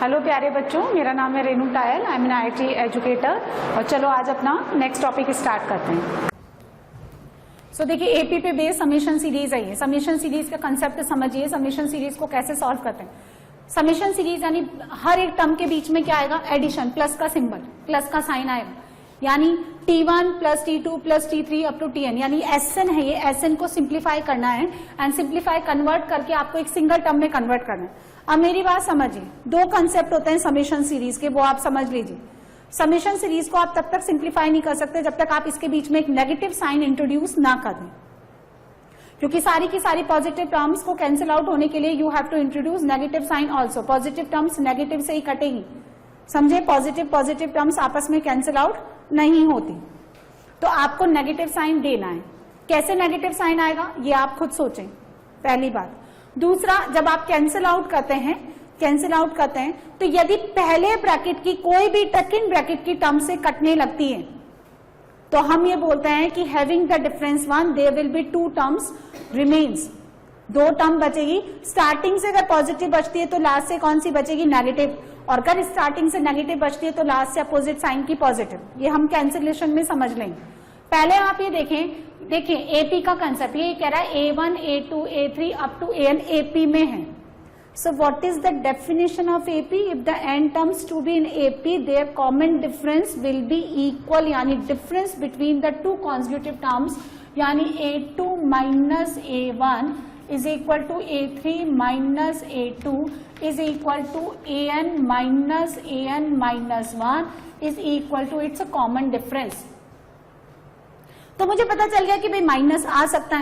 Hello प्यारे बच्चों, मेरा नाम है Renu Tayal, I am an IIT educator. और चलो आज अपना नेक्स्ट टॉपिक स्टार्ट करते हैं। सो देखिए, एपी पे बेस्ड समेशन सीरीज है ये। समेशन सीरीज का कंसेप्ट समझिए, समेशन सीरीज को कैसे सॉल्व करते हैं। समेशन सीरीज यानी हर एक टर्म के बीच में क्या आएगा, एडिशन, प्लस का सिंबल, प्लस का साइन आएगा, यानी T1 plus T2 plus T3 up to Tn, यानी Sn है ये। Sn को सिंप्लीफाई करना है एंड सिंप्लीफाई कन्वर्ट करके आपको एक सिंगल टर्म में कन्वर्ट करना है। अब मेरी बात समझिए, दो कंसेप्ट होते हैं समेशन सीरीज के, वो आप समझ लीजिए। समेशन सीरीज को आप तब तक सिंप्लीफाई नहीं कर सकते जब तक आप इसके बीच में एक नेगेटिव साइन इंट्रोड्यूस ना कर दें, क्योंकि सारी की सारी पॉजिटिव टर्म्स को कैंसिल आउट होने के लिए you have to introduce negative sign also. Positive terms negative से ही कटेगी, समझे। पॉजिटिव टर्म्स आपस में कैंसिल आउट नहीं होती, तो आपको नेगेटिव साइन देना है। कैसे नेगेटिव साइन आएगा ये आप खुद सोचें, पहली बात। दूसरा, जब आप कैंसिल आउट करते हैं तो यदि पहले ब्रैकेट की कोई भी सेकंड ब्रैकेट की टर्म से कटने लगती है तो हम ये बोलते हैं कि having the difference one there will be two terms remains, दो टर्म बचेगी। स्टार्टिंग से अगर पॉजिटिव बचती है तो लास्ट से कौन सी बचेगी, नेगेटिव, और अगर स्टार्टिंग से नेगेटिव बचती है तो लास्ट से अपोजिट साइन की पॉजिटिव। ये हम कैंसिलेशन में समझ लेंगे। पहले आप ये देखिए एपी का कंसेप्ट, ये कह रहा है A1 A2 A3 up to AN AP में है। So what is the definition of AP? If the n terms to be in AP their common difference will be equal, यानी difference between the two consecutive terms, यानी A2 minus A1 is equal to A3 minus A2 is equal to AN minus AN minus 1 is equal to its a common difference। तो मुझे पता चल गया कि भाई minus आ सकता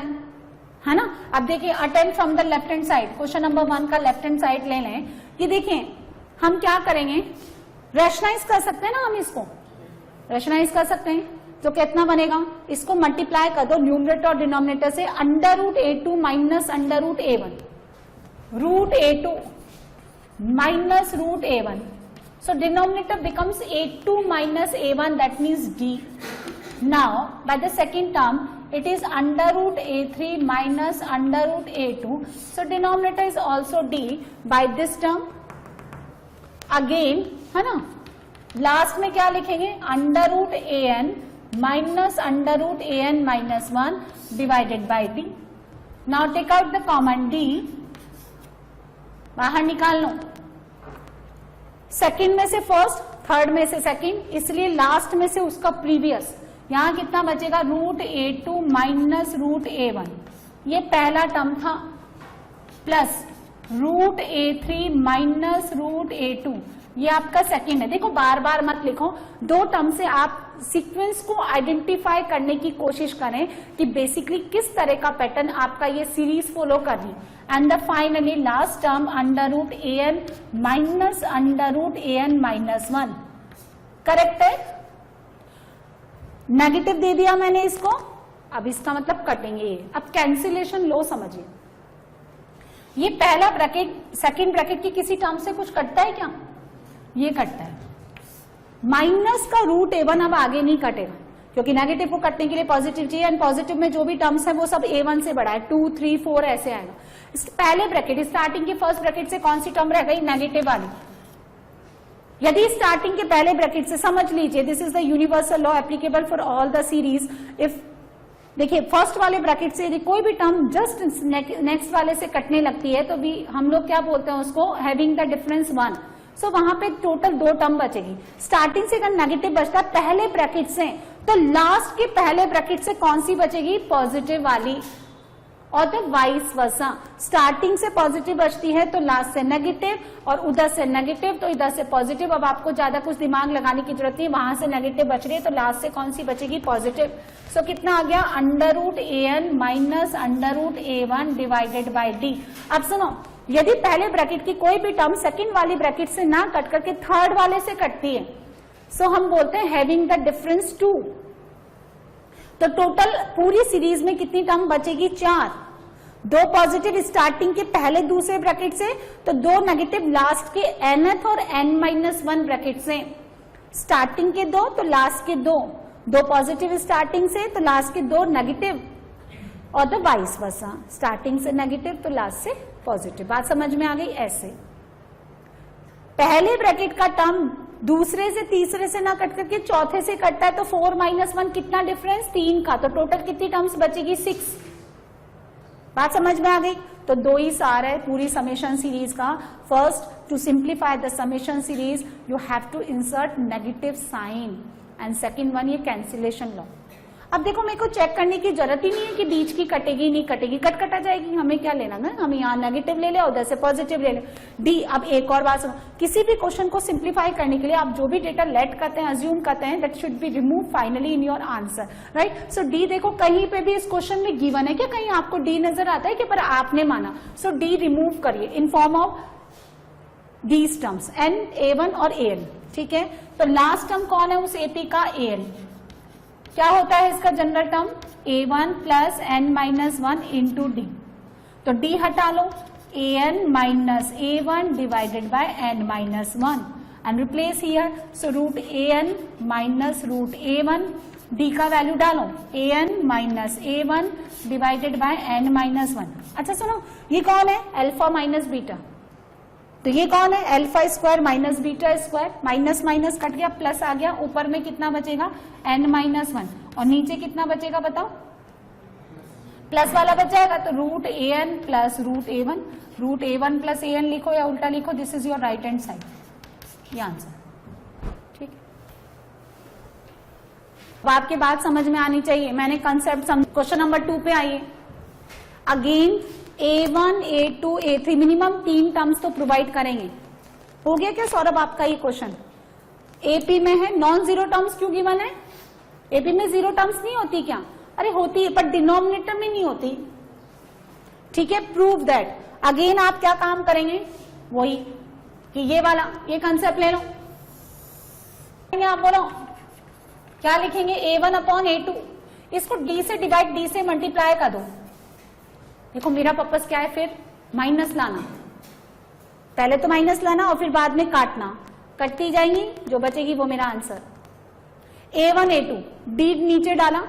है ना। अब देखिए, attempt from the left hand side, question number 1 का लेफ्ट हैंड साइड ले लें। ये देखिए, हम क्या करेंगे, रैशनलाइज कर सकते हैं ना, हम इसको रैशनलाइज कर सकते हैं। तो कितना बनेगा, इसको मल्टीप्लाई कर दो न्यूमरेटर और डिनोमिनेटर से, under root A2 minus under root A1, root A2 minus root A1, so denominator becomes A2 minus A1, that means D. Now by the second term it is under root A3 minus under root A2, so denominator is also D by this term again, है ना। Last में क्या लिखेंगे, under root AN minus under root AN minus 1 divided by D। Now take out the common D, बाहर निकाल लो। Second में से first, third में से सेकंड, इसलिए लास्ट में से उसका प्रीवियस। यहां कितना बचेगा, root A2 minus root A1, ये पहला टर्म था, plus root A3 minus root A2, ये आपका सेकंड है। देखो, बार बार मत लिखो, दो टर्म से आप सीक्वेंस को आइडेंटिफाई करने की कोशिश करें कि बेसिकली किस तरह का पैटर्न आपका ये सीरीज फॉलो कर रही। And the finally last term under root AN minus under root AN minus 1, correct है। नेगेटिव दे दिया मैंने इसको, अब इसका मतलब कटेंगे ये। अब कैंसिलेशन लो समझिए, ये पहला ब्रैकेट सेकंड ब्रैकेट की किसी टर्म से कुछ कटता है क्या, ये कटता है। माइनस का रूट A1 अब आगे नहीं कटेगा, क्योंकि नेगेटिव को कटने के लिए पॉजिटिव चाहिए, एंड पॉजिटिव में जो भी टर्म्स है वो सब A1 से बड़ा है, 2 3 4 ऐसे आएगा। इस पहले ब्रैकेट, स्टार्टिंग के फर्स्ट ब्रैकेट से कौन सी टर्म रह गई, नेगेटिव वाली। यदि स्टार्टिंग के पहले ब्रैकेट से, समझ लीजिए this is the universal law applicable for all the series. If देखिए, फर्स्ट वाले ब्रैकेट से यदि कोई भी टर्म जस्ट नेक्स्ट वाले से कटने लगती है तो भी हम लोग क्या बोलते हैं उसको, हैविंग द डिफरेंस 1। सो वहां पे टोटल दो टर्म बचेगी। स्टार्टिंग से अगर नेगेटिव बचता है पहले ब्रैकेट से, तो लास्ट के पहले ब्रैकेट से कौन सी बचेगी, पॉजिटिव वाली, और द वाइस वर्सा। स्टार्टिंग से पॉजिटिव बचती है तो लास्ट से नेगेटिव, और उधर से नेगेटिव तो इधर से पॉजिटिव। अब आपको ज्यादा कुछ दिमाग लगाने की जरूरत नहीं, वहां से नेगेटिव बच रही है तो लास्ट से कौन सी बचेगी, पॉजिटिव। सो कितना आ गया, under root AN minus under root A1 divided by D। अब सुनो, यदि पहले ब्रैकेट की कोई भी टर्म सेकंड वाली ब्रैकेट से ना कट करके थर्ड वाले से कटती है, सो हम बोलते हैं हैविंग द डिफरेंस 2। तो टोटल पूरी सीरीज में कितनी टर्म बचेगी, 4। दो पॉजिटिव स्टार्टिंग के पहले दूसरे ब्रैकेट से, तो दो नेगेटिव लास्ट के nth और n-1 ब्रैकेट से। स्टार्टिंग के दो तो लास्ट के दो, दो पॉजिटिव स्टार्टिंग से तो लास्ट के दो नेगेटिव, और द वाइस वर्सा, स्टार्टिंग से नेगेटिव तो लास्ट से पॉजिटिव। बात समझ में आ गई ऐसे। पहले ब्रैकेट का टर्म दूसरे से तीसरे से ना कट करके चौथे से कटता है, तो 4 - 1 कितना डिफरेंस, 3 का, तो टोटल कितनी टर्म्स बचेगी, 6। बात समझ में आ गई। तो 2 ही सार है पूरी समेशन सीरीज का। First, to simplify the summation series you have to insert negative sign, and second one ये कैंसिलेशन लॉ। अब देखो मेरे को चेक करने की जरूरत ही नहीं है कि बीच की कटेगी नहीं कटेगी, कटा जाएगी, हमें क्या लेना ना, हम यहाँ नेगेटिव ले ले उधर से पॉजिटिव ले ले। डी, अब एक और बात सुनो, किसी भी क्वेश्चन को सिंप्लीफाई करने के लिए आप जो भी डेटा लेट करते हैं, अज्यूम करते हैं, that should be remove finally in your answer, right. So D देखो कहीं पे भी इस क्वेश्चन में गिवन है क्या, कहीं आपको डी नजर आता है कि पर आपने माना, सो डी रिमूव करिए in form of these terms N, A1 और AN, ठीक है। तो लास्ट टर्म कौन है उस AP का, AN। क्या होता है इसका general term, A1 + n-1 into D. तो डी हटा लो, AN - A1 divided by n-1 and replace here, so √AN - √A1, D का वैल्यू डालो, AN - A1 divided by n-1। अच्छा सुनो, ये कौन है, अल्फा माइनस बीटा, तो ये कौन है, α² - β², माइनस माइनस कट गया, प्लस आ गया, ऊपर में कितना बचेगा, n-1, और नीचे कितना बचेगा बताओ, प्लस वाला बच जाएगा, तो √AN + √A1, √A1 + AN लिखो या उल्टा लिखो, this is your right hand side, ये आंसर, ठीक। अब आपकी बात समझ में आनी चाहिए, मैंने कंसेप्ट क्वेश्चन नंबर 2 पे आइए। Again A1, A2, A3 minimum 3 terms तो प्रोवाइड करेंगे। हो गया क्या सौरभ आपका ये क्वेश्चन, AP में है, नॉन जीरो टर्म्स क्यों गिवन है, AP में जीरो टर्म्स नहीं होती क्या, अरे होती है पर डिनोमिनेटर में नहीं होती, ठीक है। Prove that. अगेन आप क्या काम करेंगे, वही कि ये वाला ये कंसेप्ट ले लो, आप बोलो क्या लिखेंगे, A1/A2, इसको D से डिवाइड, D से मल्टीप्लाई कर दो। देखो मेरा पर्पस क्या है, फिर माइनस लाना, पहले तो माइनस लाना और फिर बाद में काटना, कटती जाएंगी, जो बचेगी वो मेरा आंसर। A1 A2 D नीचे डाला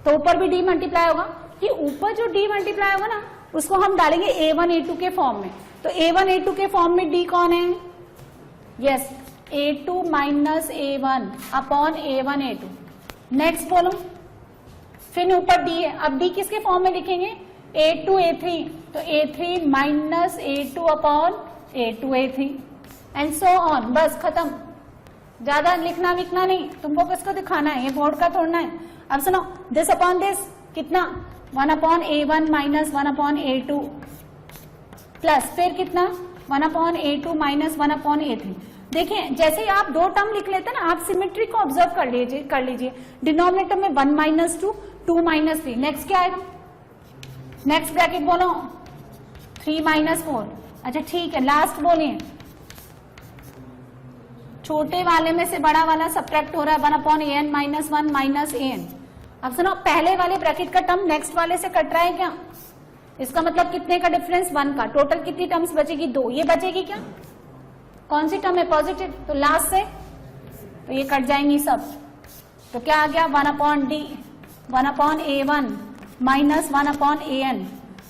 तो ऊपर भी D मल्टीप्लाई होगा, कि ऊपर जो D मल्टीप्लाई होगा ना उसको हम डालेंगे A1 A2 के फॉर्म में, तो A1 A2 के फॉर्म में D कौन है, yes A2 - A1 upon A1 A2। Next बोलो, फिर ऊपर D है, अब D किसके फॉर्म में लिखेंगे, A2 A3, तो A3 - A2 upon A2 A3 and so on, बस खत्म, ज्यादा लिखना विखना नहीं, तुमको किसको दिखाना है, ये बोर्ड का तोड़ना है। अब सुनो, दिस अपॉन दिस कितना, 1/A1 - 1/A2 प्लस फिर कितना 1/A2 - 1/A3। देखिए जैसे ही आप 2 टर्म लिख लेते हैं ना, आप सिमेट्री को ऑब्जर्व कर लीजिए, डिनोमिनेटर में 1 - 2, 2 - 3, नेक्स्ट क्या आएगा, नेक्स्ट ब्रैकेट बोलो 3 - 4। अच्छा ठीक है, लास्ट बोलिए, छोटे वाले में से बड़ा वाला सब्ट्रैक्ट हो रहा है, 1/AN - 1 - AN। अब सुनो, पहले वाले ब्रैकेट का टर्म नेक्स्ट वाले से कट रहा है क्या, इसका मतलब कितने का डिफरेंस, 1 का, टोटल कितनी टर्म्स बचेगी, 2, ये बचेगी क्या, कौन सी टर्म है, पॉजिटिव, तो लास्ट से तो ये कट जाएंगी सब, तो क्या आ गया, 1/D 1/A1 - 1/AN।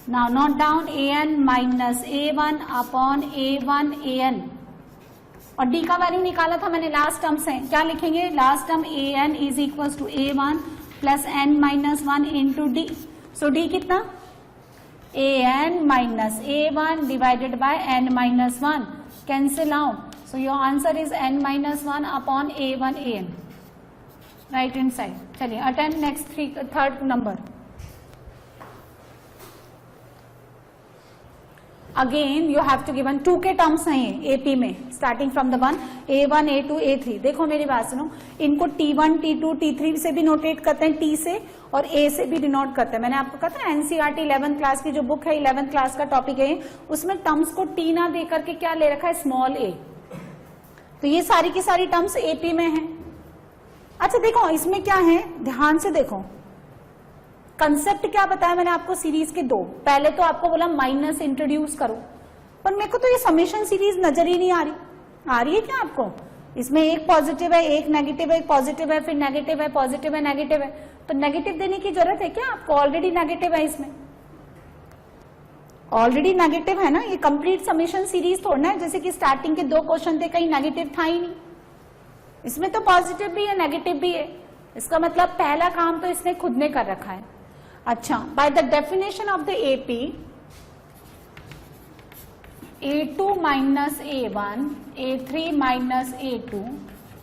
Now note down AN - A1 upon A1 AN, और D का वैल्यू निकाला था मैंने लास्ट टर्म से, क्या लिखेंगे, last term AN is equal to A1 + n-1 इंटू D। सो D कितना, AN - A1 divided by n-1, cancel out, so your answer is n-1 upon A1 AN, right hand side. चलिए attempt next third number. Again you have to given 2 के terms हैं AP में, starting from the 1 A1 A2 A3। देखो मेरी बात सुनो, इनको T1 T2 T3 से भी नोटेट करते हैं, T से, और A से भी डिनोट करते हैं। मैंने आपको कहा था NCERT 11th क्लास की जो बुक है, 11th क्लास का टॉपिक है, उसमें टर्म्स को T ना दे करके क्या ले रखा है, स्मॉल a। तो ये सारी की सारी टर्म्स AP में है। अच्छा देखो इसमें क्या है, ध्यान से देखो, कंसेप्ट क्या बताया मैंने आपको, सीरीज के 2, पहले तो आपको बोला माइनस इंट्रोड्यूस करो, पर मेरे को तो ये समेशन सीरीज नजर ही नहीं आ रही है क्या आपको, इसमें एक पॉजिटिव है एक नेगेटिव है, एक पॉजिटिव है फिर नेगेटिव है, पॉजिटिव है नेगेटिव है, तो नेगेटिव देने की जरूरत है क्या आपको, ऑलरेडी नेगेटिव है इसमें, ऑलरेडी नेगेटिव है ना, ये कंप्लीट समेशन सीरीज थोड़ा है, जैसे कि स्टार्टिंग के 2 क्वेश्चन थे कहीं नेगेटिव था ही नहीं, इसमें तो पॉजिटिव भी है नेगेटिव भी है, इसका मतलब पहला काम तो इसने खुद ने कर रखा है। अच्छा, by the definition of the AP A2 minus A1, A3 minus A2,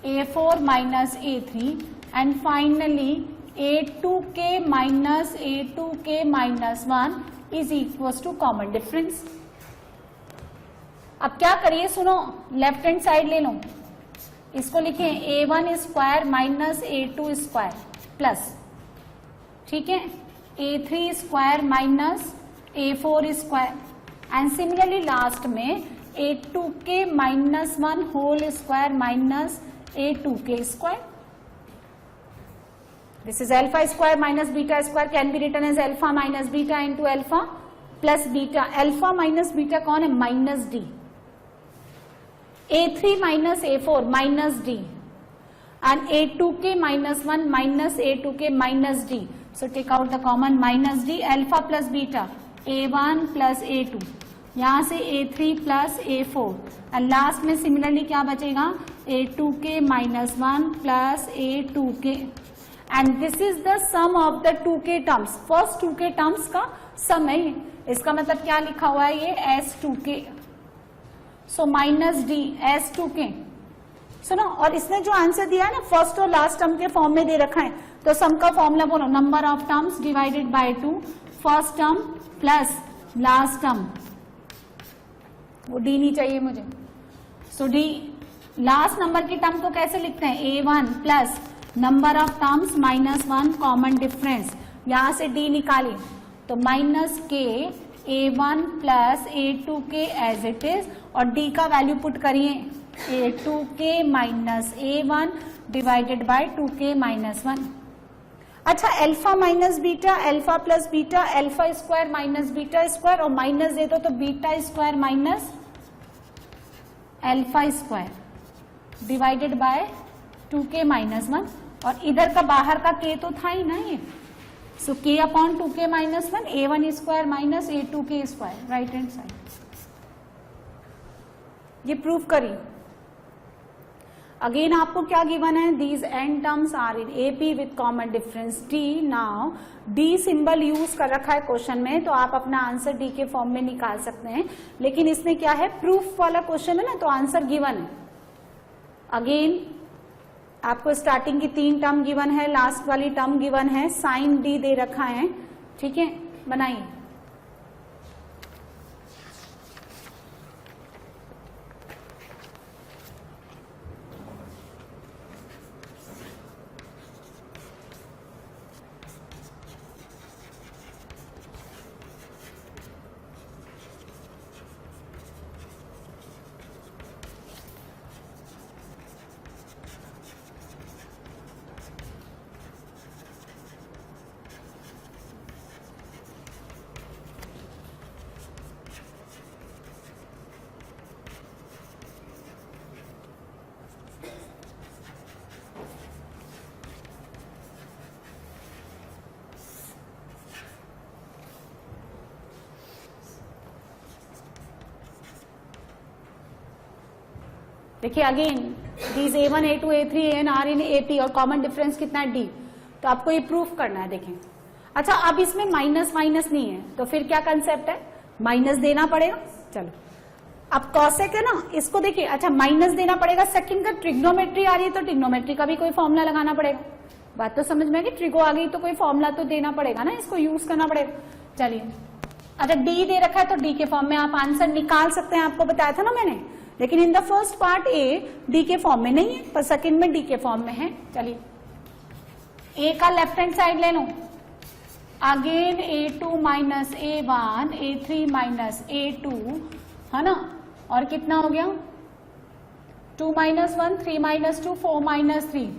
A4 minus A3 and finally A2k minus A2k minus 1 is equal to common difference. अब क्या करिए, सुनो, लेफ्ट हैंड साइड ले लो, इसको लिखें A1 square minus A2 square plus, ठीक है, A3 square minus A4 square and similarly last में A2k minus 1 whole square minus A2k square. This is alpha square minus beta square can be written as alpha minus beta into alpha plus beta. Alpha minus beta कौन है? Minus D. A3 minus A4 minus D and A2k minus 1 minus A2k minus D. So take out the common minus D. Alpha plus beta A1 plus A2, यहां से A3 plus A4 and last में similarly क्या बचेगा? A2k minus 1 plus A2k and this is the sum of the 2k terms. First 2k terms का sum है ये, इसका मतलब क्या लिखा हुआ है ये? S2k। So minus D S2k। सुनो, और इसने जो आंसर दिया है ना फर्स्ट और लास्ट टर्म के फॉर्म में दे रखा है, तो सम का फॉर्मूला बोलो, number of terms divided by 2, first term plus last term, वो डी नहीं चाहिए मुझे। सो डी लास्ट नंबर की टर्म को कैसे लिखते हैं? A1 plus number of terms minus 1 common difference, यहां से डी निकालिए तो माइनस के A1 plus A2k as it is और डी का वैल्यू पुट करिए A2k minus A1 divided bye 2k minus 1। अच्छा, alpha minus beta, alpha plus beta, alpha square minus beta square और माइनस दे दो तो beta square minus alpha square divided by 2k minus 1 और इधर का बाहर का k तो था ही ना ये। So k upon 2k minus 1, A1 square minus A2k square, right hand side. ये प्रूफ करिए। अगेन आपको क्या गिवन है? These n terms are in AP with common difference D. Now D symbol use कर रखा है क्वेश्चन में, तो आप अपना आंसर डी के फॉर्म में निकाल सकते हैं, लेकिन इसमें क्या है, प्रूफ वाला क्वेश्चन है ना, तो आंसर गिवन है। अगेन आपको स्टार्टिंग की 3 टर्म गिवन है, लास्ट वाली टर्म गिवन है, साइन डी दे रखा है, ठीक है, बनाइए। देखिए again these A1, A2, A3, AN are in AP और कॉमन डिफरेंस कितना है? D। तो आपको ये प्रूफ करना है। देखें, अच्छा अब इसमें माइनस माइनस नहीं है, तो फिर क्या कंसेप्ट है? माइनस देना पड़ेगा। चलो अब कॉसेक है ना, इसको देखिए, अच्छा माइनस देना पड़ेगा। सेकंड का ट्रिग्नोमेट्री आ रही है तो ट्रिग्नोमेट्री का भी कोई फॉर्मूला लगाना पड़ेगा। बात तो समझ में आ गई? ट्रिगो आ गई तो कोई फॉर्मूला तो देना पड़ेगा ना, इसको यूज करना पड़ेगा। चलिए, अच्छा डी दे रखा है तो डी के फॉर्म में आप आंसर निकाल सकते हैं, आपको बताया था ना मैंने, लेकिन in the first part A D के फॉर्म में नहीं है, पर सेकंड में डी के फॉर्म में है। चलिए ए का लेफ्ट हैंड साइड ले लो, again A2 minus A1, A3 minus A2, है ना, और कितना हो गया? 2 minus 1, 3 minus 2, 4 minus 3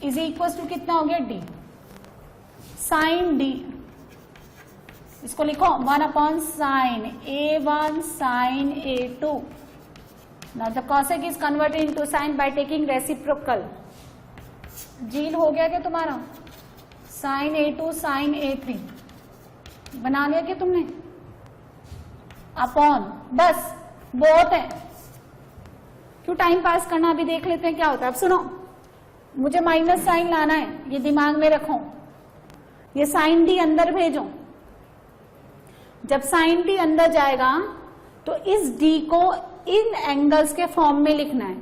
is equal to कितना हो गया? डी। साइन डी, इसको लिखो 1 upon sine A1 sine A2। Now the cosec is converted into sine by taking reciprocal. जील हो गया क्या तुम्हारा? साइन A2 साइन A3 बना लिया क्या तुमने? अपॉन, बस बहुत है, क्यों टाइम पास करना, अभी देख लेते हैं क्या होता है। अब सुनो, मुझे माइनस साइन लाना है, ये दिमाग में रखो, ये साइन डी अंदर भेजो। जब साइन डी अंदर जाएगा तो इस डी को इन एंगल्स के फॉर्म में लिखना है,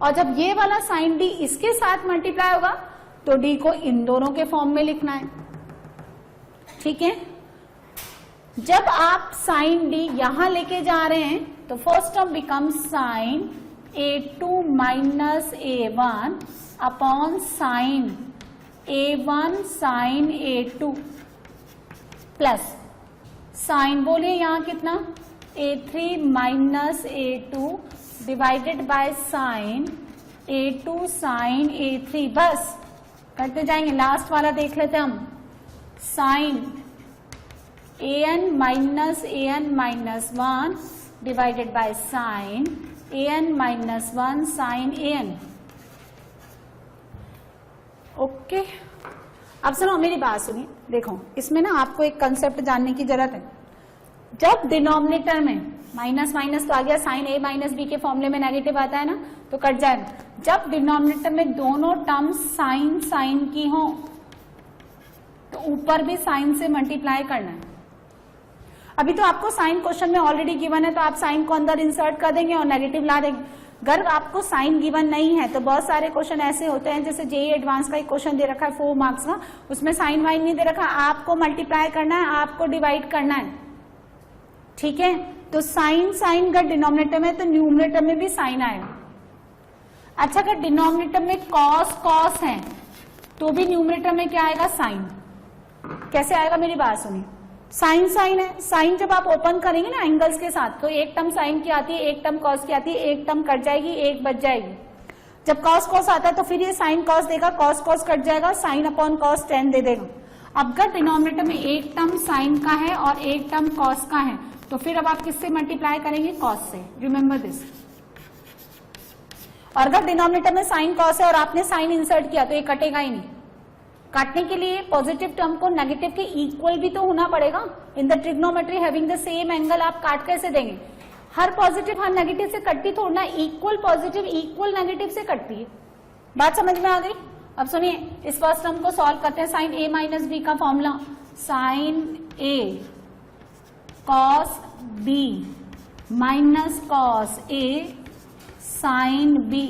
और जब ये वाला साइन डी इसके साथ मल्टीप्लाई होगा तो डी को इन दोनों के फॉर्म में लिखना है। ठीक है, जब आप साइन डी यहां लेके जा रहे हैं तो first term become sine A2 minus A1 upon sine A1 sine A2 plus sine, बोलिए यहां कितना, A3 minus A2 divided by sine A2 sine A3, बस करते जाएंगे। लास्ट वाला देख लेते हैं हम, sine an minus an minus 1 divided by sine an minus 1 sine an। Okay, अब सुनो मेरी बात सुनिए, देखो इसमें ना आपको एक कंसेप्ट जानने की जरूरत है। जब डिनोमिनेटर में माइनस माइनस तो आ गया, साइन a माइनस b के फॉर्मूले में नेगेटिव आता है ना, तो कट जाएगा। जब डिनोमिनेटर में दोनों टर्म्स साइन साइन की हो तो ऊपर भी साइन से मल्टीप्लाई करना है। अभी तो आपको साइन क्वेश्चन में ऑलरेडी गिवन है, तो आप साइन को अंदर इंसर्ट कर देंगे और नेगेटिव ला देंगे। अगर आपको साइन गिवन नहीं है तो बहुत सारे क्वेश्चन ऐसे होते हैं, जैसे जेईई एडवांस का एक क्वेश्चन दे रखा है 4 मार्क्स का, उसमें साइन वाइन नहीं दे रखा, आपको मल्टीप्लाई करना है, आपको डिवाइड करना है। ठीक है, तो साइन साइन अगर डिनोमिनेटर में तो न्यूमरेटर में भी साइन आएगा। अच्छा, अगर डिनोमिनेटर में कॉस कॉस है तो भी न्यूमरेटर में क्या आएगा, साइन। कैसे आएगा, मेरी बात सुनिए, साइन साइन है, साइन जब आप ओपन करेंगे ना एंगल्स के साथ, तो एक टर्म साइन की आती है, एक टर्म कॉस की आती है, एक टर्म कट जाएगी, एक बच जाएगी। जब कॉस कॉस आता है तो फिर ये साइन कॉस देगा, कॉस कॉस कट जाएगा, साइन अपॉन कॉस tan दे देगा। अब अगर डिनोमिनेटर में एक टर्म साइन का है और एक टर्म कॉस का है तो फिर अब आप किससे मल्टीप्लाई करेंगे, कॉस से, रिमेंबर दिस। और अगर डिनोमिनेटर में साइन कॉस है और आपने साइन इंसर्ट किया तो ये कटेगा ही नहीं। काटने के लिए पॉजिटिव टर्म को नेगेटिव के इक्वल भी तो होना पड़ेगा। In the trigonometry having the same angle आप काट कैसे देंगे, हर पॉजिटिव हर नेगेटिव से कटती थोड़ी ना, इक्वल पॉजिटिव इक्वल नेगेटिव से कटती है। बात समझ में आ गई। अब सुनिए, इस फर्स्ट टर्म को सॉल्व करते हैं। साइन a माइनस बी का formula, sine a cos b minus cos a sine b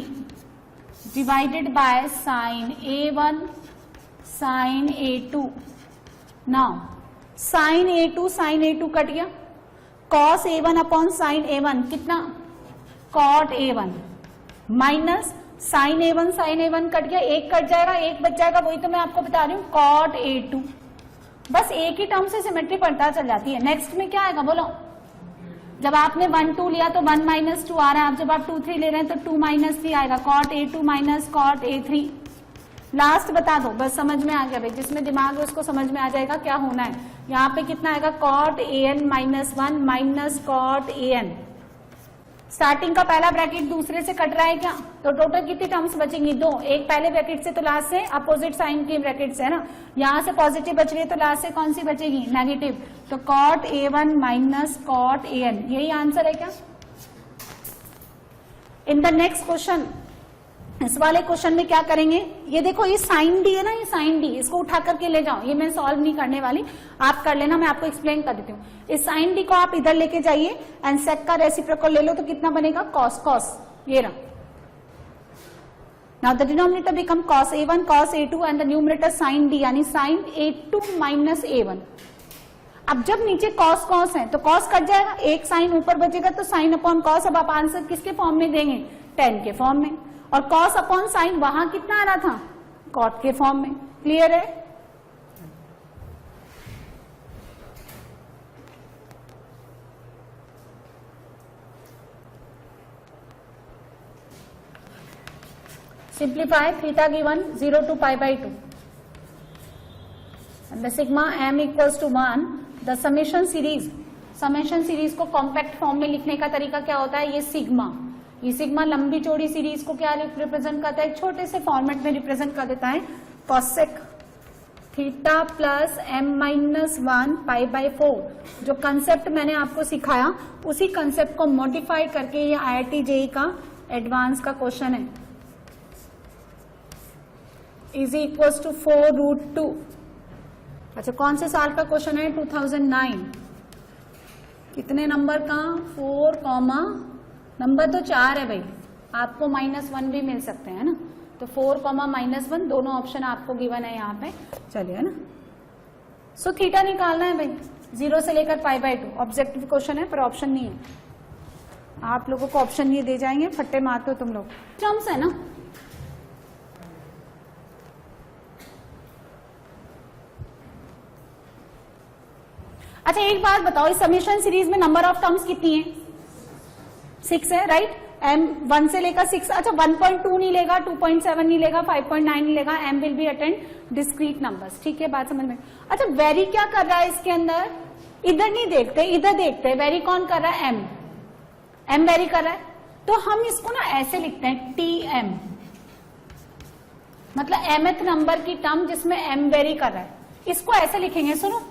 divided by sine a1 sine a2। Now sine a2 cut गया, cos a1 upon sine a1 कितना, cot a1 minus sign a1 cut गया, एक cut जाएगा, एक बच जाएगा, वही तो मैं आपको बता रही हूँ, कॉट a2। बस एक ही टर्म से सिमेट्री पता चल जाती है। नेक्स्ट में क्या आएगा बोलो, जब आपने 1 2 लिया तो 1 माइनस 2 आ रहा है, अब जब आप 2 3 ले रहे हैं तो 2 माइनस 3 आएगा, cot a2 minus cot a3। Last बता दो, बस समझ में आ गया भाई, जिसमें दिमाग है उसको समझ में आ जाएगा क्या होना है। यहाँ पे कितना आएगा, cot an minus 1 minus cot an। Starting का पहला ब्रैकेट दूसरे से कट रहा है क्या, तो टोटल कितनी टर्म्स बचेंगी, 2। एक पहले ब्रैकेट से तो लास्ट से अपोजिट साइन के ब्रैकेट से है ना, यहाँ से पॉजिटिव बच रही है तो लास्ट से कौन सी बचेगी, नेगेटिव, तो cot a1 minus cot an। यही आंसर है क्या। इन द नेक्स्ट क्वेश्चन, इस वाले क्वेश्चन में क्या करेंगे, ये देखो ये साइन डी है ना, ये साइन डी, इसको उठा करके ले जाओ, ये मैं सॉल्व नहीं करने वाली, आप कर लेना, मैं आपको एक्सप्लेन कर देती हूँ। इस साइन डी को आप इधर लेके जाइए एंड सेक का रेसिप्रोकल ले लो तो कितना बनेगा, कॉस कॉस, ये रहा। Now the denominator become cos a1 cos a2 and the numerator sine D, यानी साइन a2 माइनस a1। अब जब नीचे कॉस कॉस है तो कॉस कट जाएगा, एक साइन ऊपर बचेगा तो साइन अपॉन कॉस। अब आप आंसर किसके फॉर्म में देंगे, tan के फॉर्म में, और कॉस अपॉन साइन वहां कितना आ रहा था, कॉट के फॉर्म में। क्लियर है। Simplify, theta given 0 to π/2 and the sigma m equals to 1। The summation series को कॉम्पैक्ट फॉर्म में लिखने का तरीका क्या होता है, ये सिग्मा लंबी चौड़ी सीरीज को क्या रिप्रेजेंट करता है, एक छोटे से फॉर्मेट में रिप्रेजेंट कर देता है, cosec theta plus m minus 1 pi by 4। जो कंसेप्ट मैंने आपको सिखाया उसी कंसेप्ट को मॉडिफाई करके ये IIT JEE का एडवांस का क्वेश्चन है। Is equals to 4√2। अच्छा, कौन से साल का क्वेश्चन है? 2009। कितने नंबर का? 4, नंबर तो 4 है भाई, आपको -1 भी मिल सकते हैं ना, तो 4, -1 दोनों ऑप्शन आपको गिवन है यहाँ पे। चलिए ना, सो थीटा निकालना है भाई 0 से लेकर π/2। ऑब्जेक्टिव क्वेश्चन है पर ऑप्शन नहीं है, आप लोगों को ऑप्शन ये दे जाएंगे, फट्टे मारते हो तुम लोग। टर्म्स है ना, अच्छा एक बात बताओ, इस समेशन सीरीज में नंबर ऑफ टर्म्स कितनी है? 6 है, राइट। m 1 से लेकर 6। अच्छा, 1.2 नहीं लेगा, 2.7 नहीं लेगा, 5.9 नहीं लेगा, m will be attend discrete numbers. ठीक है, बात समझ में। अच्छा, वेरी क्या कर रहा है इसके अंदर? इधर नहीं देखते, इधर देखते हैं। वेरी कौन कर रहा है? m वेरी कर रहा है, तो हम इसको ना ऐसे लिखते हैं tm, मतलब mth नंबर की टर्म जिसमें m वेरी कर रहा है, इसको ऐसे लिखेंगे। सुनो,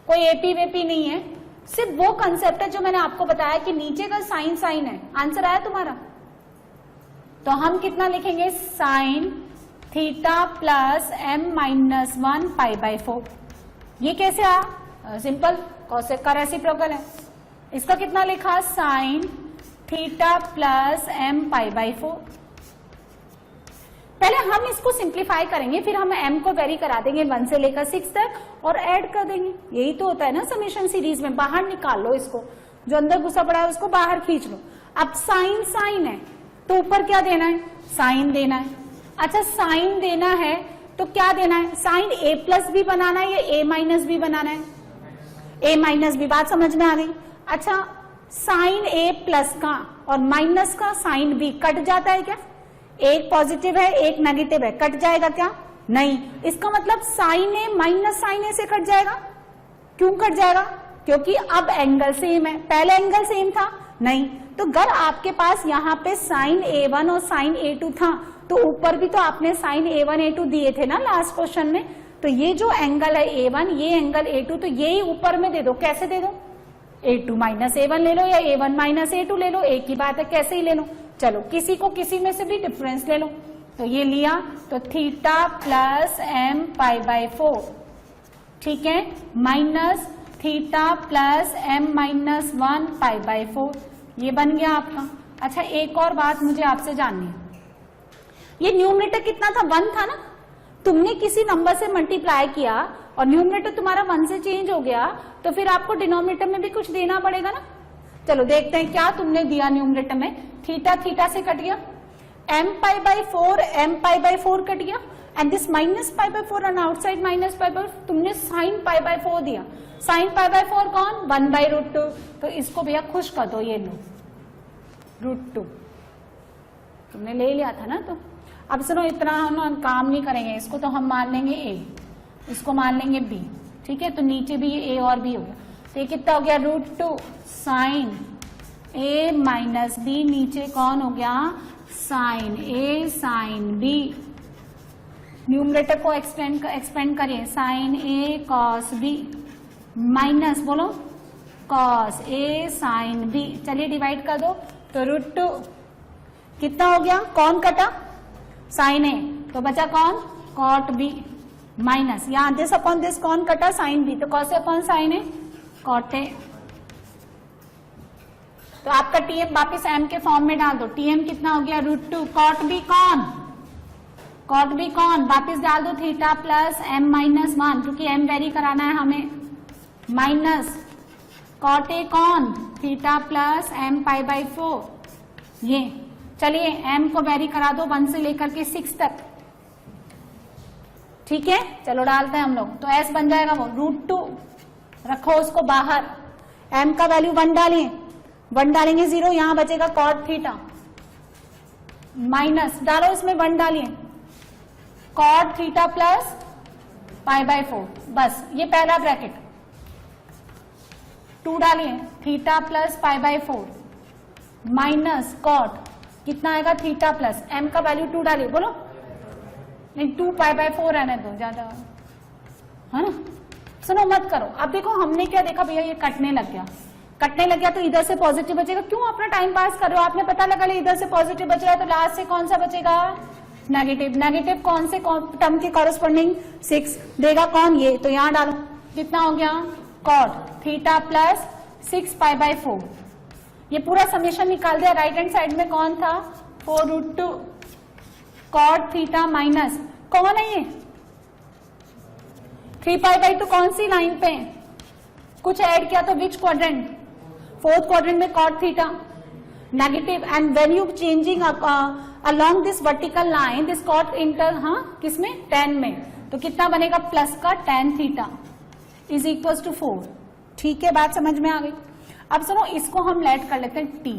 कोई एपी वेपी नहीं है, सिर्फ वो कंसेप्ट है जो मैंने आपको बताया कि नीचे का साइन साइन है। आंसर आया तुम्हारा? तो हम कितना लिखेंगे? Sine theta plus m minus 1 π/4। ये कैसे आया? सिंपल, कॉसेक का रेसिप्रोकल है। इसका कितना लिखा? Sine theta plus m π/4। पहले हम इसको सिंप्लीफाई करेंगे, फिर हम m को वेरी करा देंगे 1 से लेकर 6 तक और ऐड कर देंगे। यही तो होता है ना समेशन सीरीज में। बाहर निकाल लो इसको, जो अंदर घुसा पड़ा है उसको बाहर खींच लो। अब साइन साइन है तो ऊपर क्या देना है? साइन देना है। अच्छा, साइन देना है तो क्या देना है? साइन a प्लस भी बनाना है या a माइनस भी बनाना है? a माइनस भी। बात समझ में आ गई? अच्छा, साइन a प्लस का और माइनस का साइन b कट जाता है क्या? एक पॉजिटिव है एक नेगेटिव है, कट जाएगा क्या? नहीं। इसका मतलब साइन ए माइनस साइन ए से कट जाएगा। क्यों कट जाएगा? क्योंकि अब एंगल सेम है। पहले एंगल सेम था नहीं, तो अगर आपके पास यहाँ पे साइन A1 और साइन A2 था तो ऊपर भी तो आपने साइन A1 A2 दिए थे ना लास्ट क्वेश्चन में। तो ये जो एंगल है A1, ये एंगल A2, तो यही ऊपर में दे दो। कैसे दे दो? A2 माइनस A1 ले लो या A1 माइनस A2 ले लो, एक ही बात है, कैसे ही ले लो। चलो, किसी को किसी में से भी डिफरेंस ले लो। तो ये लिया तो थीटा प्लस m π/4, ठीक है, minus theta plus m minus 1 π/4, ये बन गया आपका। अच्छा, एक और बात मुझे आपसे जाननी है, ये न्यूमरेटर कितना था? 1 था ना। तुमने किसी नंबर से मल्टीप्लाई किया और न्यूमरेटर तुम्हारा 1 से चेंज हो गया, तो फिर आपको डिनोमिनेटर में भी कुछ देना पड़ेगा ना। चलो देखते हैं क्या तुमने दिया न्यूमरेटर में। थीटा थीटा से कट गया, m π/4 कट गया, and this minus π/4 and outside minus π/4, तुमने साइन π/4 दिया। साइन π/4 कौन? 1/√2। तो इसको भैया खुश कर दो, ये लो √2 तुमने ले लिया था ना। तो अब सुनो, इतना हम काम नहीं करेंगे, इसको तो हम मान लेंगे a, इसको मान लेंगे b, ठीक है। तो नीचे भी ये a और b हो गया, तो ये कितना हो गया? √2 साइन a माइनस b, नीचे कौन हो गया? Sine a sine b। Numerator को एक्सपेंड करिए, sine a cos b minus बोलो कॉस a साइन b। चलिए डिवाइड कर दो, तो √2 कितना हो गया? कौन कटा? साइन a, तो बचा कौन? कॉट b माइनस यहाँ दिस अपॉन दिस कौन कटा? साइन b, तो cos a upon sine a cot a। तो आपका टीएम वापिस m के फॉर्म में डाल दो। टीएम कितना हो गया? √2 कॉट b कौन? कॉट b कौन? वापिस डाल दो थीटा प्लस m माइनस 1, क्योंकि m वेरी कराना है हमें, माइनस कॉट a कौन? Theta plus m π/4। ये चलिए m को वेरी करा दो 1 से लेकर के 6 तक, ठीक है। चलो डालते हैं हम लोग, तो s बन जाएगा वो √2, रखो उसको बाहर। m का वैल्यू 1 डालिए, 1 डालेंगे 0, यहां बचेगा कॉट थीटा, माइनस डालो इसमें 1 डालिए, कॉट थीटा प्लस π/4, बस ये पहला ब्रैकेट। 2 डालिए, थीटा प्लस π/4 माइनस कॉट, कितना आएगा? थीटा प्लस m का वैल्यू 2 डालिए, बोलो नहीं 2 π/4 रहने दो, ज्यादा है ना। सुनो मत करो। अब देखो हमने क्या देखा भैया, ये कटने लग गया तो इधर से पॉजिटिव बचेगा। क्यों अपना टाइम पास कर रहे हो, आपने पता लगा इधर से पॉजिटिव बच रहा है तो लास्ट से कौन सा बचेगा, नेगेटिव। नेगेटिव कौन से टर्म के कॉरेस्पॉन्डिंग 6 देगा, कौन, ये। तो यहां डालो, कितना हो गया, कॉट थीटा प्लस 6π/4। ये पूरा समेशन निकाल दिया। राइट हैंड साइड में कौन था, 4√2 कॉट थीटा माइनस कौन है ये, 3π/2 कौन सी लाइन पे, कुछ ऐड किया तो विच क्वाड्रेंट, फोर्थ क्वाड्रेंट में cot theta negative. And when you changing along this vertical line this cot enter, हाँ किसमें, tan में, तो कितना बनेगा, प्लस का tan theta is equal to 4। ठीक है, बात समझ में आ गई। अब सुनो इसको हम लेट कर लेते हैं t,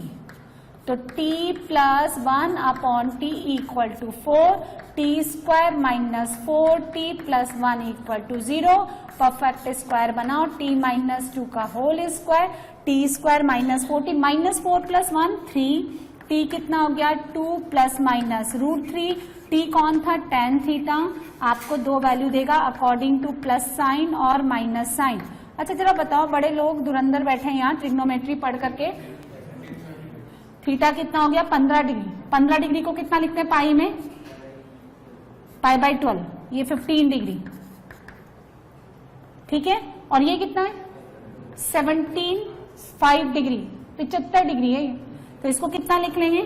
तो t plus 1/t equal to 4, t² minus 4t plus 1 equal to 0। Perfect square बनाओ, t माइनस 2 का whole square, t² minus 4t minus 4 plus 1 3, t कितना हो गया, 2 प्लस माइनस √3, t कौन था, tan थीटा। आपको दो वैल्यू देगा अकॉर्डिंग टू प्लस साइन और माइनस साइन। अच्छा जरा बताओ, बड़े लोग धुरंधर बैठे हैं यहाँ ट्रिग्नोमेट्री पढ़ करके, थीटा कितना हो गया, 15 डिग्री। 15 डिग्री को कितना लिखते हैं पाई में, π/12, ये 15 डिग्री। ठीक है, और ये कितना है, 17.5 डिग्री, 75 डिग्री है ये। तो इसको कितना लिख लेंगे,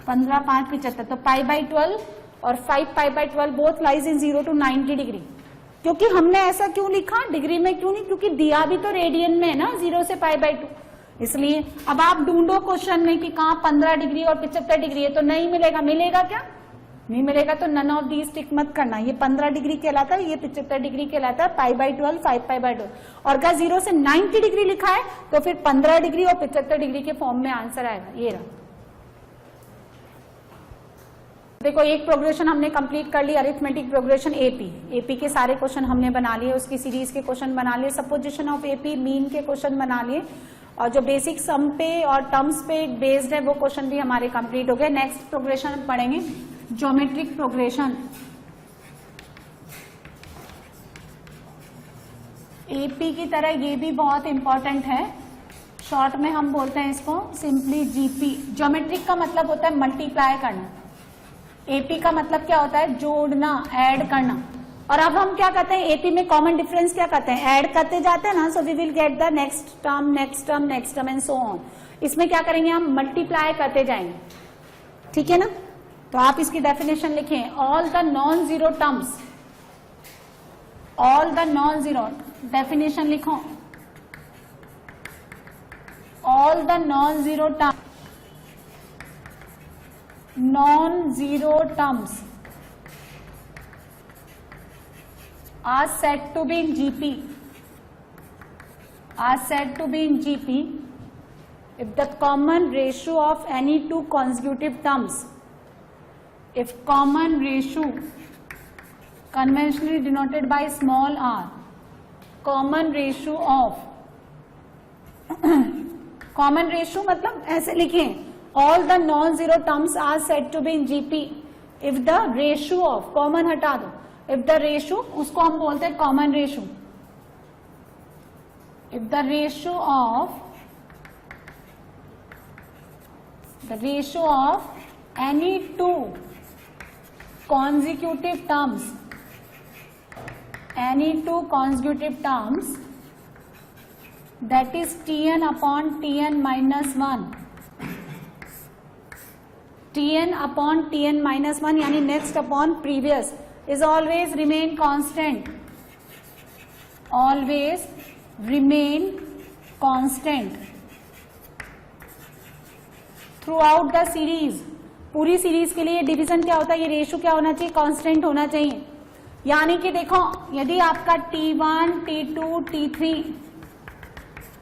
15 5 75, तो π/12 और 5π/12 both lies in 0 to 90 degree. क्योंकि हमने ऐसा क्यों लिखा, डिग्री में क्यों नहीं, क्योंकि दिया भी तो रेडियन में है ना, 0 से π/2, इसलिए। अब आप ढूंढो क्वेश्चन में कि कहाँ 15 डिग्री और 75 डिग्री है, तो नहीं मिलेगा। मिलेगा क्या, नहीं मिलेगा, तो नन ऑफ दीज टिक मत करना। ये 15 डिग्री कहलाता है, ये 75 डिग्री कहलाता है, π/12 5π/2। और अगर 0 से 90 डिग्री लिखा है तो फिर 15 डिग्री और 75 डिग्री के फॉर्म में आंसर आएगा। ये रहा, देखो एक प्रोग्रेशन हमने कंप्लीट कर ली, अरिथमेटिक प्रोग्रेशन एपी के सारे क्वेश्चन हमने बना लिए, उसकी सीरीज के क्वेश्चन बना लिए, सपोजिशन ऑफ एपी, मीन के क्वेश्चन बना लिए, और जो बेसिक सम पे और टर्म्स पे बेस्ड है वो क्वेश्चन भी हमारे कंप्लीट हो गए। नेक्स्ट प्रोग्रेशन हम पढ़ेंगे ज्योमेट्रिक प्रोग्रेशन। एपी की तरह ये भी बहुत इंपॉर्टेंट है, शॉर्ट में हम बोलते हैं इसको सिंपली जीपी। ज्योमेट्रिक का मतलब होता है मल्टीप्लाई करना, एपी का मतलब क्या होता है, जोड़ना, ऐड करना। और अब हम क्या करते हैं, एपी में कॉमन डिफरेंस क्या करते हैं, ऐड करते जाते हैं ना, so we will get the next term next term next term and so on. इसमें क्या करेंगे, हम मल्टीप्लाई करते जाएंगे। ठीक है ना, तो आप इसकी डेफिनेशन लिखें, all the non zero terms, all the non zero, definition लिखो, all the non zero terms, non-zero terms are said to be in GP, are said to be in GP if the common ratio of any two consecutive terms, if common ratio conventionally denoted by small r, common ratio of common ratio मतलब ऐसे लिखें, all the non-zero terms are said to be in GP if the ratio of, common हटा दो, if the ratio, उसको हम बोलते हैं common ratio, if the ratio of any two consecutive terms, any two consecutive terms, that is Tn upon Tn minus 1, Tn upon Tn minus 1 यानी next upon previous is always remain constant, always remain constant throughout the series। पूरी series के लिए division क्या होता है, ये ratio क्या होना चाहिए, कांस्टेंट होना चाहिए। यानी कि देखो यदि आपका T1, T2, T3,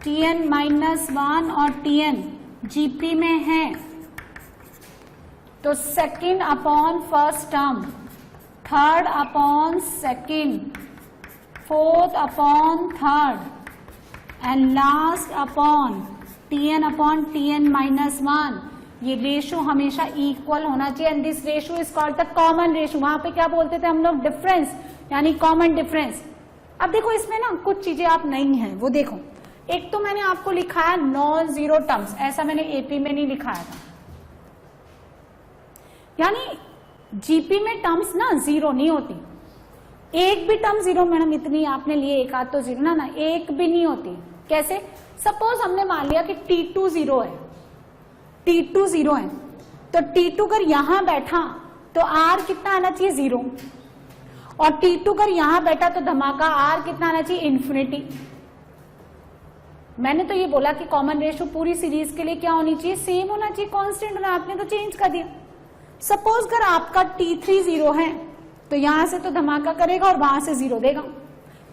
Tn minus 1 और Tn जीपी में है तो second upon first term, third upon second, fourth upon third and last upon Tn minus 1, ये रेशियो हमेशा इक्वल होना चाहिए। And this ratio is called the common ratio. वहां पे क्या बोलते थे हम लोग, डिफरेंस, यानी कॉमन डिफरेंस। अब देखो इसमें ना कुछ चीजें आप नहीं है वो देखो, एक तो मैंने आपको लिखाया नॉन जीरो टर्म्स, ऐसा मैंने एपी में नहीं लिखाया था, यानी जीपी में टर्म्स ना जीरो नहीं होती, एक भी टर्म जीरो, मैडम इतनी आपने लिए एक आध तो जीरो ना एक भी नहीं होती। कैसे? सपोज हमने मान लिया कि T2 जीरो है, T2 जीरो है, तो T2 अगर यहां बैठा तो R कितना आना चाहिए? जीरो, और T2 अगर यहां बैठा तो धमाका R कितना आना चाहिए? इन्फिनिटी। मैंने तो ये बोला कि कॉमन रेशियो पूरी सीरीज के लिए क्या होनी चाहिए? सेम होना चाहिए, कांस्टेंट होना, आपने तो चेंज कर दिया। सपोज अगर आपका T3 जीरो है तो यहां से तो धमाका करेगा और वहां से जीरो देगा,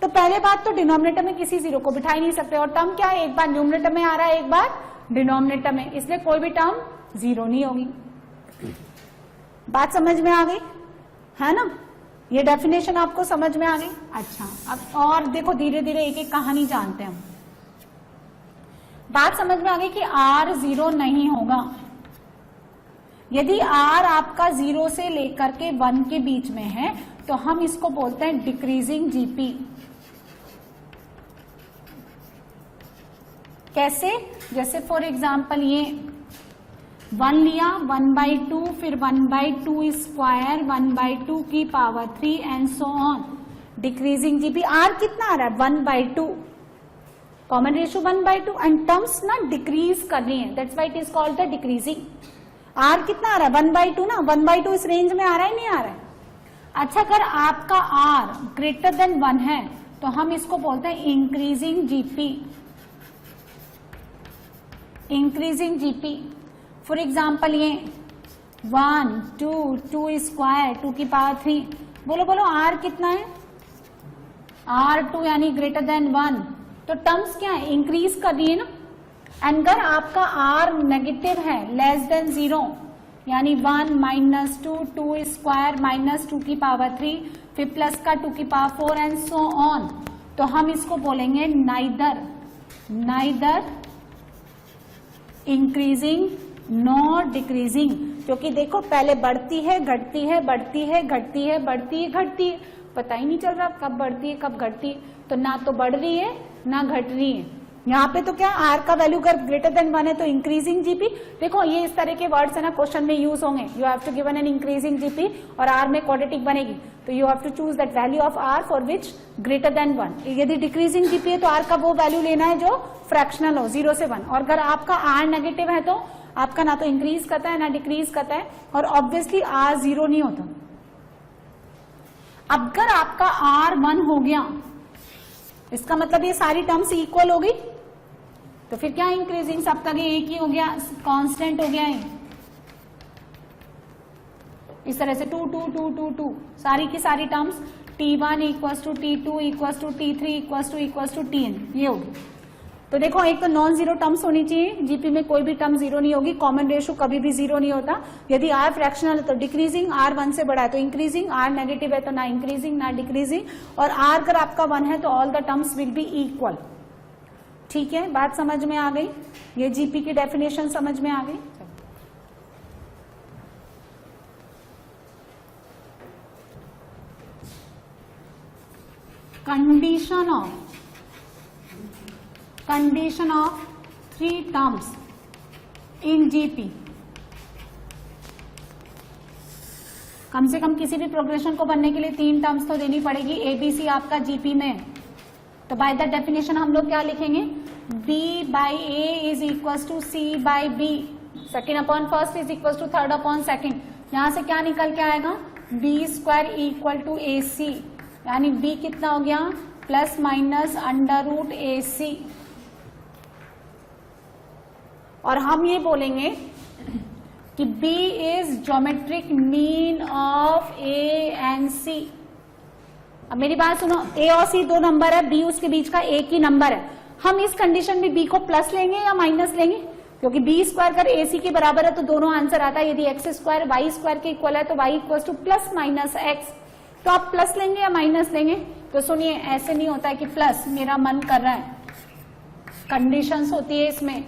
तो पहले बात तो डिनोमिनेटर में किसी जीरो को बिठा ही नहीं सकते, और टर्म क्या है? एक बार न्यूमरेटर में आ रहा है, एक बार डिनोमिनेटर में, इसलिए कोई भी टर्म जीरो नहीं होगी। बात समझ में आ गई है ना? ये डेफिनेशन आपको समझ में आ गई? अच्छा, अब और देखो धीरे धीरे एक एक कहानी जानते हैं हम। बात समझ में आ गई कि R जीरो नहीं होगा। यदि R आपका 0 से लेकर के 1 के बीच में है तो हम इसको बोलते हैं डिक्रीजिंग जीपी। कैसे? जैसे फॉर एग्जाम्पल ये 1 लिया, 1/2, फिर 1/2 स्क्वायर, 1/2 की power 3 and so on, decreasing GP. R कितना आ रहा है? 1/2, कॉमन रेशियो 1/2, एंड टर्म्स ना डिक्रीज कर रही है, that's why it is called the decreasing. R कितना आ रहा है? 1/2 ना, 1/2 इस रेंज में आ रहा है नहीं आ रहा है? अच्छा, अगर आपका R ग्रेटर देन 1 है तो हम इसको बोलते हैं increasing GP, increasing GP. For example ये 1, 2, 2 स्क्वायर, 2 की पावर 3, बोलो बोलो R कितना है? R2 यानी ग्रेटर देन 1, तो टर्म्स क्या है? इंक्रीज कर रही है ना। अगर आपका R नेगेटिव है, लेस देन 0, यानी 1 - 2, 2 स्क्वायर -2 की पावर 3, फिर प्लस का 2 की पावर 4 एंड सो ऑन, तो हम इसको बोलेंगे नाइदर इंक्रीजिंग नॉर डिक्रीजिंग। क्योंकि देखो पहले बढ़ती है, घटती है, बढ़ती है, घटती है, बढ़ती है, घटती है, पता ही नहीं चल रहा कब बढ़ती है कब घटती है, तो ना तो बढ़ रही है ना घट रही है। यहाँ पे तो क्या R का वैल्यू अगर ग्रेटर देन 1 है तो इंक्रीजिंग जीपी। देखो ये इस तरह के वर्ड्स है ना क्वेश्चन में यूज होंगे, you have to given an increasing GP और R में क्वाड्रेटिक बनेगी, तो you have to choose that value of R for which greater than 1। यदि डिक्रीजिंग जीपी है तो R का वो वैल्यू लेना है जो फ्रैक्शनल हो, 0 से 1, और अगर आपका R नेगेटिव है तो आपका ना तो इंक्रीज करता है ना डिक्रीज करता है, और ऑब्वियसली R 0 नहीं होता। अगर आपका R 1 हो गया इसका मतलब ये सारी टर्म्स इक्वल हो गई, तो फिर क्या इंक्रीजिंग, सब तक एक ही हो गया, कांस्टेंट हो गया है। इस तरह से 2, 2, 2, 2, 2 सारी की सारी terms T1 = T2 = T3 = Tn, ये होगी। तो देखो एक तो नॉन जीरो टर्म्स होनी चाहिए, जीपी में कोई भी टर्म जीरो नहीं होगी, कॉमन रेशियो कभी भी जीरो नहीं होता। यदि R फ्रैक्शनल है तो डिक्रीजिंग, R 1 से बड़ा है तो इंक्रीजिंग, R नेगेटिव है तो ना इंक्रीजिंग ना डिक्रीजिंग, और R अगर आपका 1 है तो all the terms will be equal. ठीक है, बात समझ में आ गई? ये जीपी की डेफिनेशन समझ में आ गई? Condition of 3 terms in GP. कम से कम किसी भी प्रोग्रेशन को बनने के लिए 3 टर्म्स तो देनी पड़ेगी। एबीसी आपका जीपी में, तो बाय द डेफिनेशन हम लोग क्या लिखेंगे? B/A = C/B, second upon first = third upon second. यहां से क्या निकल के आएगा? B² = AC, यानी B कितना हो गया? ±√AC। और हम ये बोलेंगे कि B is geometric mean of A and C। अब मेरी बात सुनो, A और C 2 नंबर है, B उसके बीच का एक ही नंबर है। हम इस कंडीशन में B को प्लस लेंगे या माइनस लेंगे? क्योंकि B² अगर AC के बराबर है तो दोनों आंसर आता है। यदि x² y² के इक्वल है तो y = ±x। तो आप प्लस लेंगे या माइनस लेंगे? तो सुनिए, ऐसे नहीं होता है कि प्लस मेरा मन कर रहा है, कंडीशंस होती है इसमें।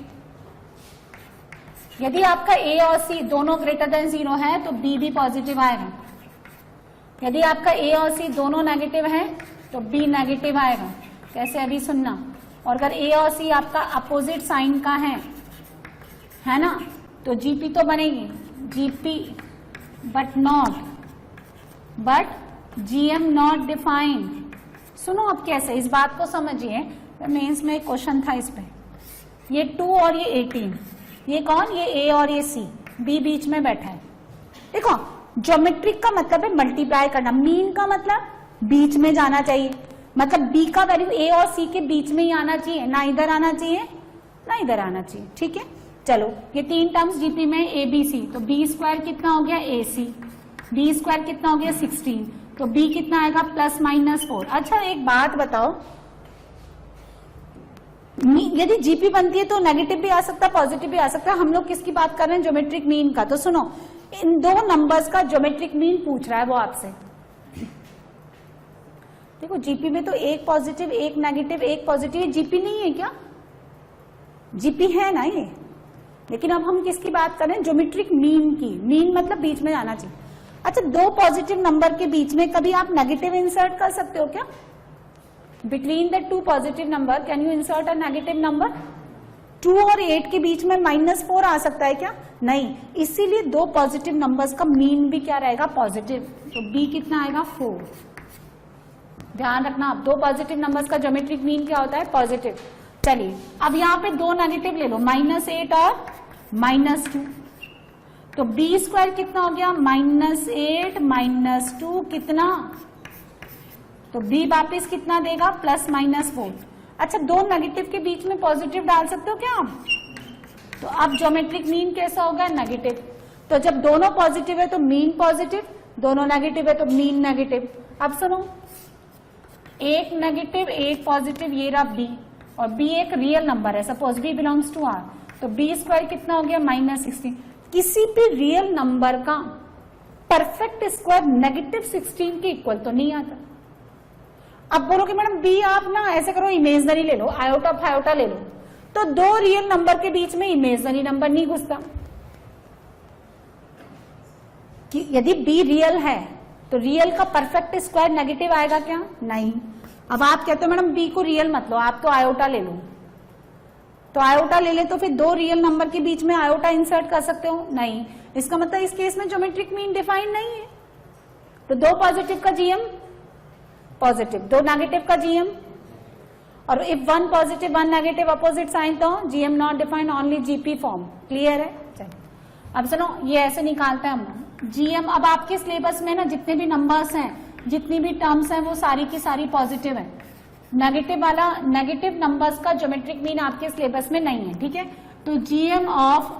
यदि आपका A और C दोनों ग्रेटर देन 0 है तो B भी पॉजिटिव आएगा। यदि आपका A और C दोनों नेगेटिव है तो बी नेगेटिव आएगा। कैसे, अभी सुनना। और अगर ए और सी आपका अपोजिट साइन का है ना, तो जीपी तो बनेगी GP but GM not defined. सुनो अब कैसे, इस बात को समझिए। मेंस में एक क्वेश्चन था इस पे, ये 2 और ये 18, ये कौन, ये ए और ये सी, बी बीच में बैठा है। देखो ज्योमेट्रिक का मतलब है मल्टीप्लाई करना, मीन का मतलब बीच में जाना चाहिए, मतलब बी का वैल्यू ए और सी के बीच में ही आना चाहिए, ना इधर आना चाहिए ना इधर आना चाहिए। ठीक है, चलो ये 3 टर्म्स जीपी में ए बी सी, तो बी स्क्वायर कितना हो गया ए सी, बी स्क्वायर कितना हो गया 16, तो बी कितना आएगा +-4। अच्छा एक बात बताओ, यदि जीपी बनती है तो नेगेटिव भी आ सकता है पॉजिटिव भी आ सकता है। हम लोग किसकी बात कर रहे हैं, ज्योमेट्रिक मीन का। तो सुनो, इन 2 नंबर्स का ज्योमेट्रिक मीन पूछ रहा है वो आपसे। देखो जीपी में तो एक पॉजिटिव एक नेगेटिव एक पॉजिटिव, जीपी नहीं है क्या, जीपी है ना ये। लेकिन अब हम किसकी बात कर रहे हैं, ज्योमेट्रिक मीन की। मीन मतलब बीच में जाना चाहिए। अच्छा 2 पॉजिटिव नंबर के बीच में कभी आप नेगेटिव इंसर्ट कर सकते हो क्या, between the 2 positive number can you insert a negative number. 2 और 8 के बीच में -4 आ सकता है क्या, नहीं। इसीलिए 2 पॉजिटिव नंबर्स का मीन भी क्या रहेगा, पॉजिटिव। तो बी कितना आएगा 4। ध्यान रखना, आप 2 पॉजिटिव नंबर्स का ज्योमेट्रिक मीन क्या होता है, पॉजिटिव। चलिए अब यहाँ पे 2 नेगेटिव ले लो, -8 और -2, तो बी स्क्वायर कितना हो गया -8 -2 कितना, तो बी वापिस कितना देगा +-4। अच्छा 2 नेगेटिव के बीच में पॉजिटिव डाल सकते हो क्या आप, तो अब ज्योमेट्रिक मीन कैसा होगा, नेगेटिव। तो जब दोनों पॉजिटिव है तो मीन पॉजिटिव, दोनों नेगेटिव है तो मीन नेगेटिव। अब सुनो, एक नेगेटिव एक पॉजिटिव, ये रहा बी, और बी एक रियल नंबर है, suppose b belongs to R, तो बी स्क्वायर कितना हो गया -16। किसी भी रियल नंबर का परफेक्ट स्क्वायर -16 के इक्वल तो नहीं आता। अब बोलोगे मैडम बी आप ना ऐसे करो, इमेजनरी ले लो, आयोटा फायोटा ले लो, तो 2 रियल नंबर के बीच में इमेजनरी नंबर नहीं घुसता। कि यदि बी रियल है तो रियल का परफेक्ट स्क्वायर नेगेटिव आएगा क्या, नहीं। अब आप कहते हो मैडम बी को रियल मत लो, आप तो आयोटा ले लो, तो आयोटा ले ले तो फिर 2 रियल नंबर के बीच में आयोटा इंसर्ट कर सकते हो, नहीं। इसका मतलब इस केस में ज्योमेट्रिक मीन डिफाइन नहीं है। तो 2 पॉजिटिव का जीएम पॉजिटिव, 2 नेगेटिव का जीएम, और if 1 positive 1 negative opposite sign तो GM not defined, only GP form. Clear है, चलिए अब सुनो, ये ऐसे निकालते हैं हम जीएम। अब आपके सिलेबस में ना जितने भी नंबर्स हैं, जितनी भी टर्म्स हैं, वो सारी की सारी पॉजिटिव है। नेगेटिव वाला, नेगेटिव नंबर्स का ज्योमेट्रिक मीन आपके सिलेबस में नहीं है, ठीक है। तो जीएम ऑफ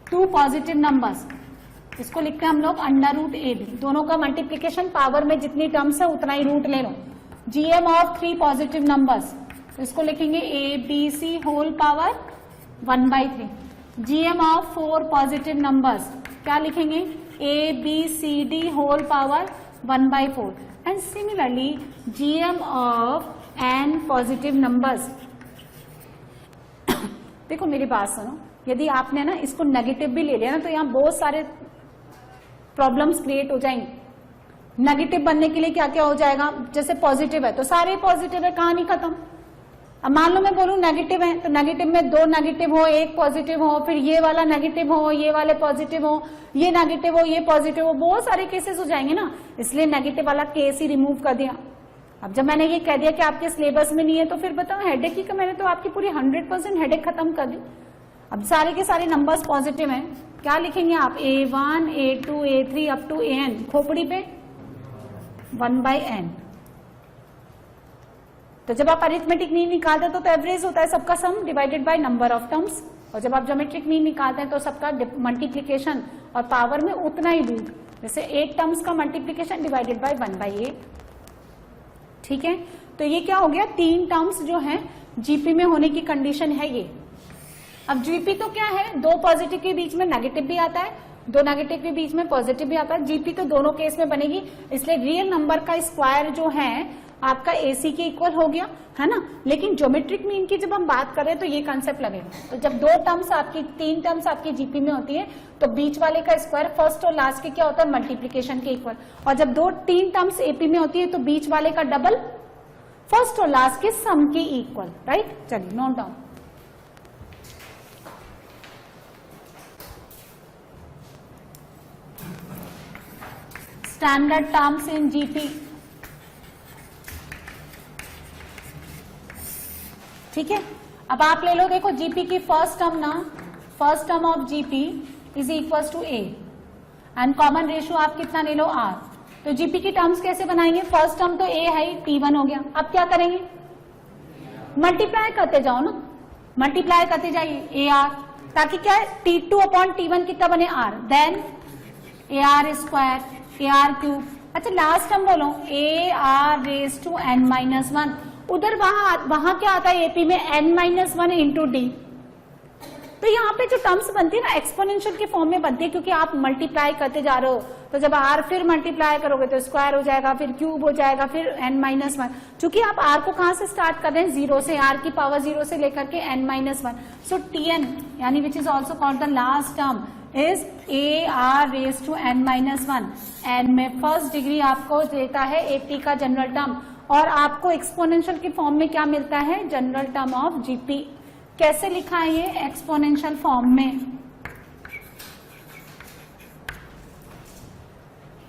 2 पॉजिटिव नंबर्स, इसको लिखते हैं हम लोग √AB, दोनों का मल्टीप्लीकेशन, पावर में जितनी टर्म्स है उतना ही रूट ले लो। जीएम ऑफ 3 पॉजिटिव नंबर्स, तो इसको लिखेंगे ABC whole power 1/3। GM of 4 positive numbers क्या लिखेंगे, ABCD whole power 1/4। And similarly GM of n positive numbers. देखो मेरी बात सुनो, यदि आपने ना इसको नेगेटिव भी ले लिया ना तो यहाँ बहुत सारे प्रॉब्लम्स क्रिएट हो जाएंगे। नेगेटिव बनने के लिए क्या क्या हो जाएगा, जैसे पॉजिटिव है तो सारे पॉजिटिव है, कहानी खत्म। अब मान लो मैं बोलूं नेगेटिव है, तो नेगेटिव में 2 नेगेटिव हो, 1 पॉजिटिव हो, फिर ये वाला नेगेटिव हो, ये वाले पॉजिटिव हो, ये नेगेटिव हो, ये पॉजिटिव हो, बहुत सारे केसेस हो जाएंगे ना, इसलिए नेगेटिव वाला केस ही रिमूव कर दिया। अब जब मैंने ये कह दिया कि आपके सिलेबस में नहीं है, तो फिर बताओ हेडेक ही का, मैंने तो आपकी पूरी 100% हेडेक खत्म कर दी। अब सारे के सारे नंबर्स पॉजिटिव हैं, क्या लिखेंगे आप, A1 A2 A3 up to AN, खोपड़ी पे 1/n। तो जब आप अरिथमेटिक मीन निकालते हैं तो एवरेज होता है सबका सम divided by number of terms, और जब आप ज्योमेट्रिक मीन निकालते हैं तो सबका मल्टीप्लीकेशन और पावर में उतना ही रूट, जैसे 8 टर्म्स का मल्टीप्लीकेशन डिवाइडेड बाय 1/8। ठीक है, तो ये क्या हो गया, 3 टर्म्स जो है जीपी में होने की कंडीशन है ये। अब जीपी तो क्या है, 2 पॉजिटिव के बीच में नेगेटिव भी आता है, 2 नेगेटिव के बीच में पॉजिटिव भी आता है। जीपी तो दोनों केस में बनेगी, इसलिए रियल नंबर का स्क्वायर जो है आपका AC के इक्वल हो गया, है ना। लेकिन ज्योमेट्रिक मीन की जब हम बात करें तो ये कंसेप्ट लगेगा। तो जब तीन टर्म्स आपकी जीपी में होती है तो बीच वाले का स्क्वायर फर्स्ट और लास्ट के क्या होता है, मल्टीप्लीकेशन के इक्वल। और जब तीन टर्म्स एपी में होती है तो बीच वाले का डबल, फर्स्ट और लास्ट के सम के इक्वल, राइट। चलिए note down. Standard terms in GP, ठीक है। अब आप ले लो, देखो जीपी की first term of GP is equal to a and common ratio आप कितना ले लो, आर। तो जीपी की टर्म्स कैसे बनाएंगे, फर्स्ट टर्म तो ए है, T1 हो गया। अब क्या करेंगे, मल्टीप्लाई करते जाओ ना, मल्टीप्लाई करते जाइए ए आर, ताकि क्या है T2 अपॉन T1 कितना बने, r, then a r square, a r cube. अच्छा लास्ट टर्म बोलो a r raise to n minus 1। उधर वहां क्या आता है एपी में, n माइनस 1 इंटू डी। तो यहाँ पे जो टर्म्स बनती है ना एक्सपोनेंशियल के फॉर्म में बनती है, क्योंकि आप मल्टीप्लाई करते जा रहे हो। तो जब r फिर मल्टीप्लाई करोगे तो स्क्वायर हो जाएगा, फिर क्यूब हो जाएगा, फिर n माइनस 1। चूंकि आप r को कहां से स्टार्ट कर रहे हैं, 0 से, r की पावर 0 से लेकर के n माइनस 1। सो Tn यानी which is also called the last term is a r raise to n minus 1। n में फर्स्ट डिग्री आपको देता है एपी का जनरल टर्म, और आपको एक्सपोनेंशियल के फॉर्म में क्या मिलता है, जनरल टर्म ऑफ जीपी। कैसे लिखा है ये, एक्सपोनेंशियल फॉर्म में।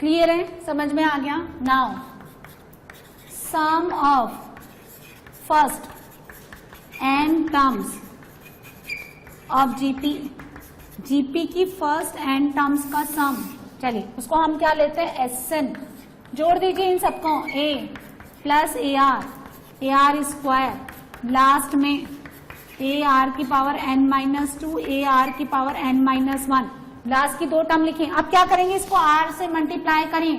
क्लियर है, समझ में आ गया। Now sum of first n terms of GP, GP की फर्स्ट n टर्म्स का सम, चलिए उसको हम क्या लेते हैं, Sn। जोड़ दीजिए इन सबको, a plus A r square, last में ए आर की power n minus 2, A R की पावर n माइनस 1। लास्ट की दो टर्म लिखें। अब क्या करेंगे, इसको r से मल्टीप्लाई करें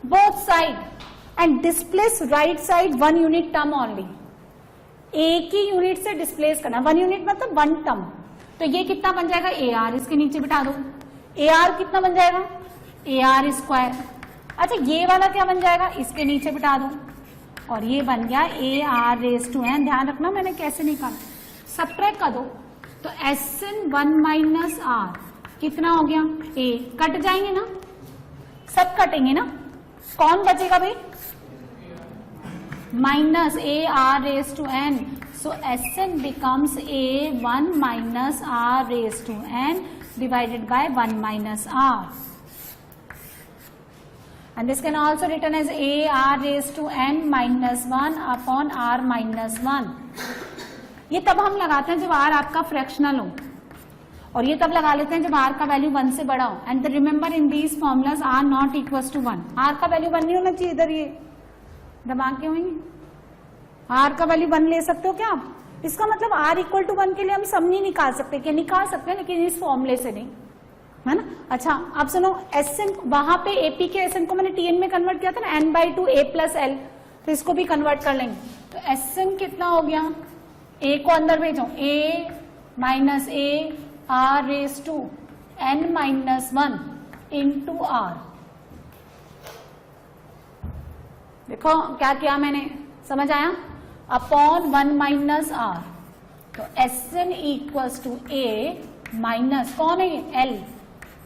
both side and displace right side 1 unit term only. एक ही यूनिट से डिस्प्लेस करना, 1 यूनिट मतलब 1 टर्म। तो ये कितना बन जाएगा, ए आर, इसके नीचे बिठा दो। ए आर कितना बन जाएगा, ए आर स्क्वायर। अच्छा ये वाला क्या बन जाएगा, इसके नीचे बिठा दो, और ये बन गया a r raise to n। ध्यान रखना मैंने कैसे निकाला, सब्ट्रैक्ट कर दो। तो Sn 1 माइनस आर कितना हो गया, a। कट जाएंगे ना, सब कटेंगे ना, कौन बचेगा भाई, minus a r raise to n। So Sn becomes a 1 minus r raise to n divided by 1 minus r. And this can also written as a r raised to n minus 1 upon r minus 1। ये तब हम लगाते हैं जब r आपका fractional हो, और ये तब लगा लेते हैं जब r का वैल्यू 1 से बड़ा हो। And remember in these formulas r not equal to 1। r का वैल्यू 1 नहीं होना चाहिए, इधर ये दबा के होंगे, r का वैल्यू 1 ले सकते हो क्या आप। इसका मतलब r इक्वल टू 1 के लिए हम सम नहीं निकाल सकते, क्या निकाल सकते हैं, लेकिन इस फॉर्मूले से नहीं, है ना। अच्छा आप सुनो, Sn वहां पे AP के Sn को मैंने Tn में कन्वर्ट किया था ना, n/2 a प्लस l, तो इसको भी कन्वर्ट कर लेंगे। तो Sn कितना हो गया, a को अंदर भेजो, a minus a r raise to n minus 1 into r. देखो क्या किया मैंने, समझ आया, अपॉन 1 माइनस आर। तो Sn equals to a minus कौन है ये, l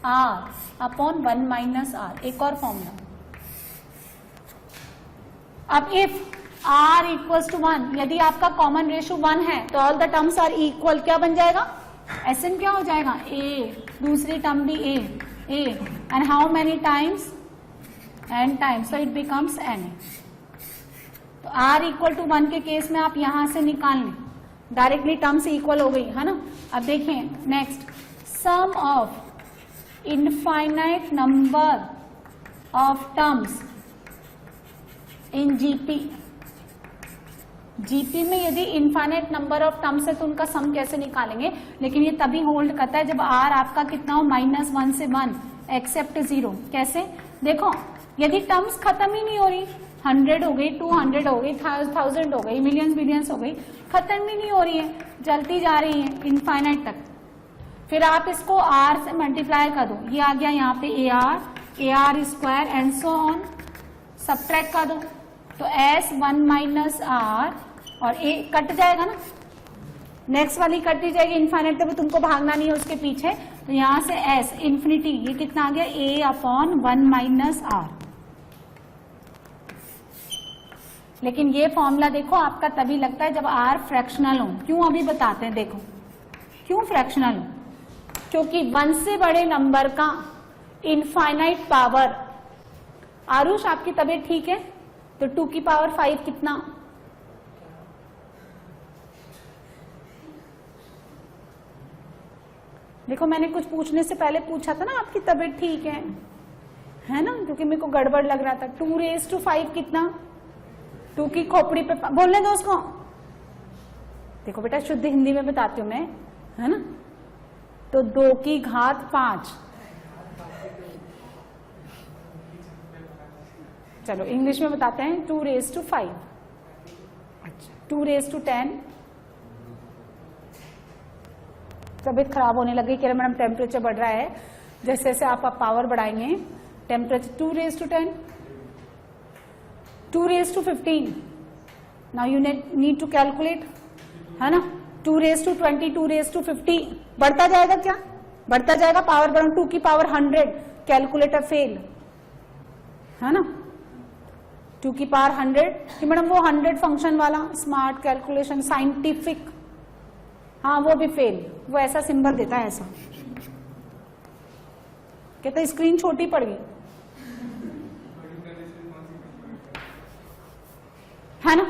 r upon 1 minus r. एक और फॉर्मूला, अब इफ r इक्वल्स टू 1, यदि आपका कॉमन रेशियो 1 है तो all the terms are equal, क्या बन जाएगा, Sn क्या हो जाएगा, a, दूसरी टर्म भी a and how many times, n times, so it becomes n। तो r इक्वल टू 1 के केस में आप यहां से निकाल लें, डायरेक्टली टर्म्स इक्वल हो गई, है ना। अब देखिए next, sum of infinite number of terms in GP. GP में यदि इनफाइनाइट नंबर ऑफ टर्म्स है तो उनका सम कैसे निकालेंगे, लेकिन ये तभी होल्ड करता है जब r आपका कितना हो, -1 से 1 एक्सेप्ट 0। कैसे, देखो यदि टर्म्स खत्म ही नहीं हो रही, 100 हो गई, 200 हो गई, 1000 हो गई, मिलियंस बिलियंस हो गई, खत्म ही नहीं हो रही है, चलती जा रही है इनफाइनाइट तक, फिर आप इसको r से मल्टीप्लाई कर दो, ये आ गया यहाँ पे ए r square and so on, subtract कर दो, तो S 1 माइनस R और A कट जाएगा ना, नेक्स्ट वाली कट जाएगी इनफाइनाइट, तो तुमको भागना नहीं है उसके पीछे। तो यहां से S इन्फिनिटी, ये कितना आ गया A अपॉन 1 माइनस R। लेकिन ये फॉर्मूला देखो आपका तभी लगता है जब R फ्रैक्शनल हो। क्यों अभी बताते हैं, देखो क्यों फ्रैक्शनल हो, क्योंकि 1 से बड़े नंबर का इनफाइनाइट पावर। आरुष आपकी तबीयत ठीक है? तो 2 की पावर 5 कितना? देखो मैंने कुछ पूछने से पहले पूछा था ना आपकी तबीयत ठीक है ना, क्योंकि मेरे को गड़बड़ लग रहा था। 2 रेज़ टू 5 कितना? 2 की खोपड़ी पे बोलने दो उसको। देखो बेटा शुद्ध हिंदी में बताती हूँ मैं, है ना। तो 2 की घात 5। चलो इंग्लिश में बताते हैं। 2 रेज़ टू 5। अच्छा 2 रेज़ टू 10। तबीयत खराब होने लगी कि मैडम टेम्परेचर बढ़ रहा है, जैसे जैसे आप पावर बढ़ाएंगे temperature. 2 raise to 10, 2 raise to 15। Now you need to calculate, है ना। 2 रेज़ टू 20, 2 रेज़ टू 50, बढ़ता जाएगा क्या? बढ़ता जाएगा, पावर बढ़ा। 2 की पावर 100, कैलकुलेटर फेल, है ना। 2 की पावर 100 कि मैडम वो 100 फंक्शन वाला स्मार्ट कैलकुलेशन साइंटिफिक, हाँ वो भी फेल। वो ऐसा सिंबल देता है, ऐसा कहता है स्क्रीन छोटी पड़ गई, है ना।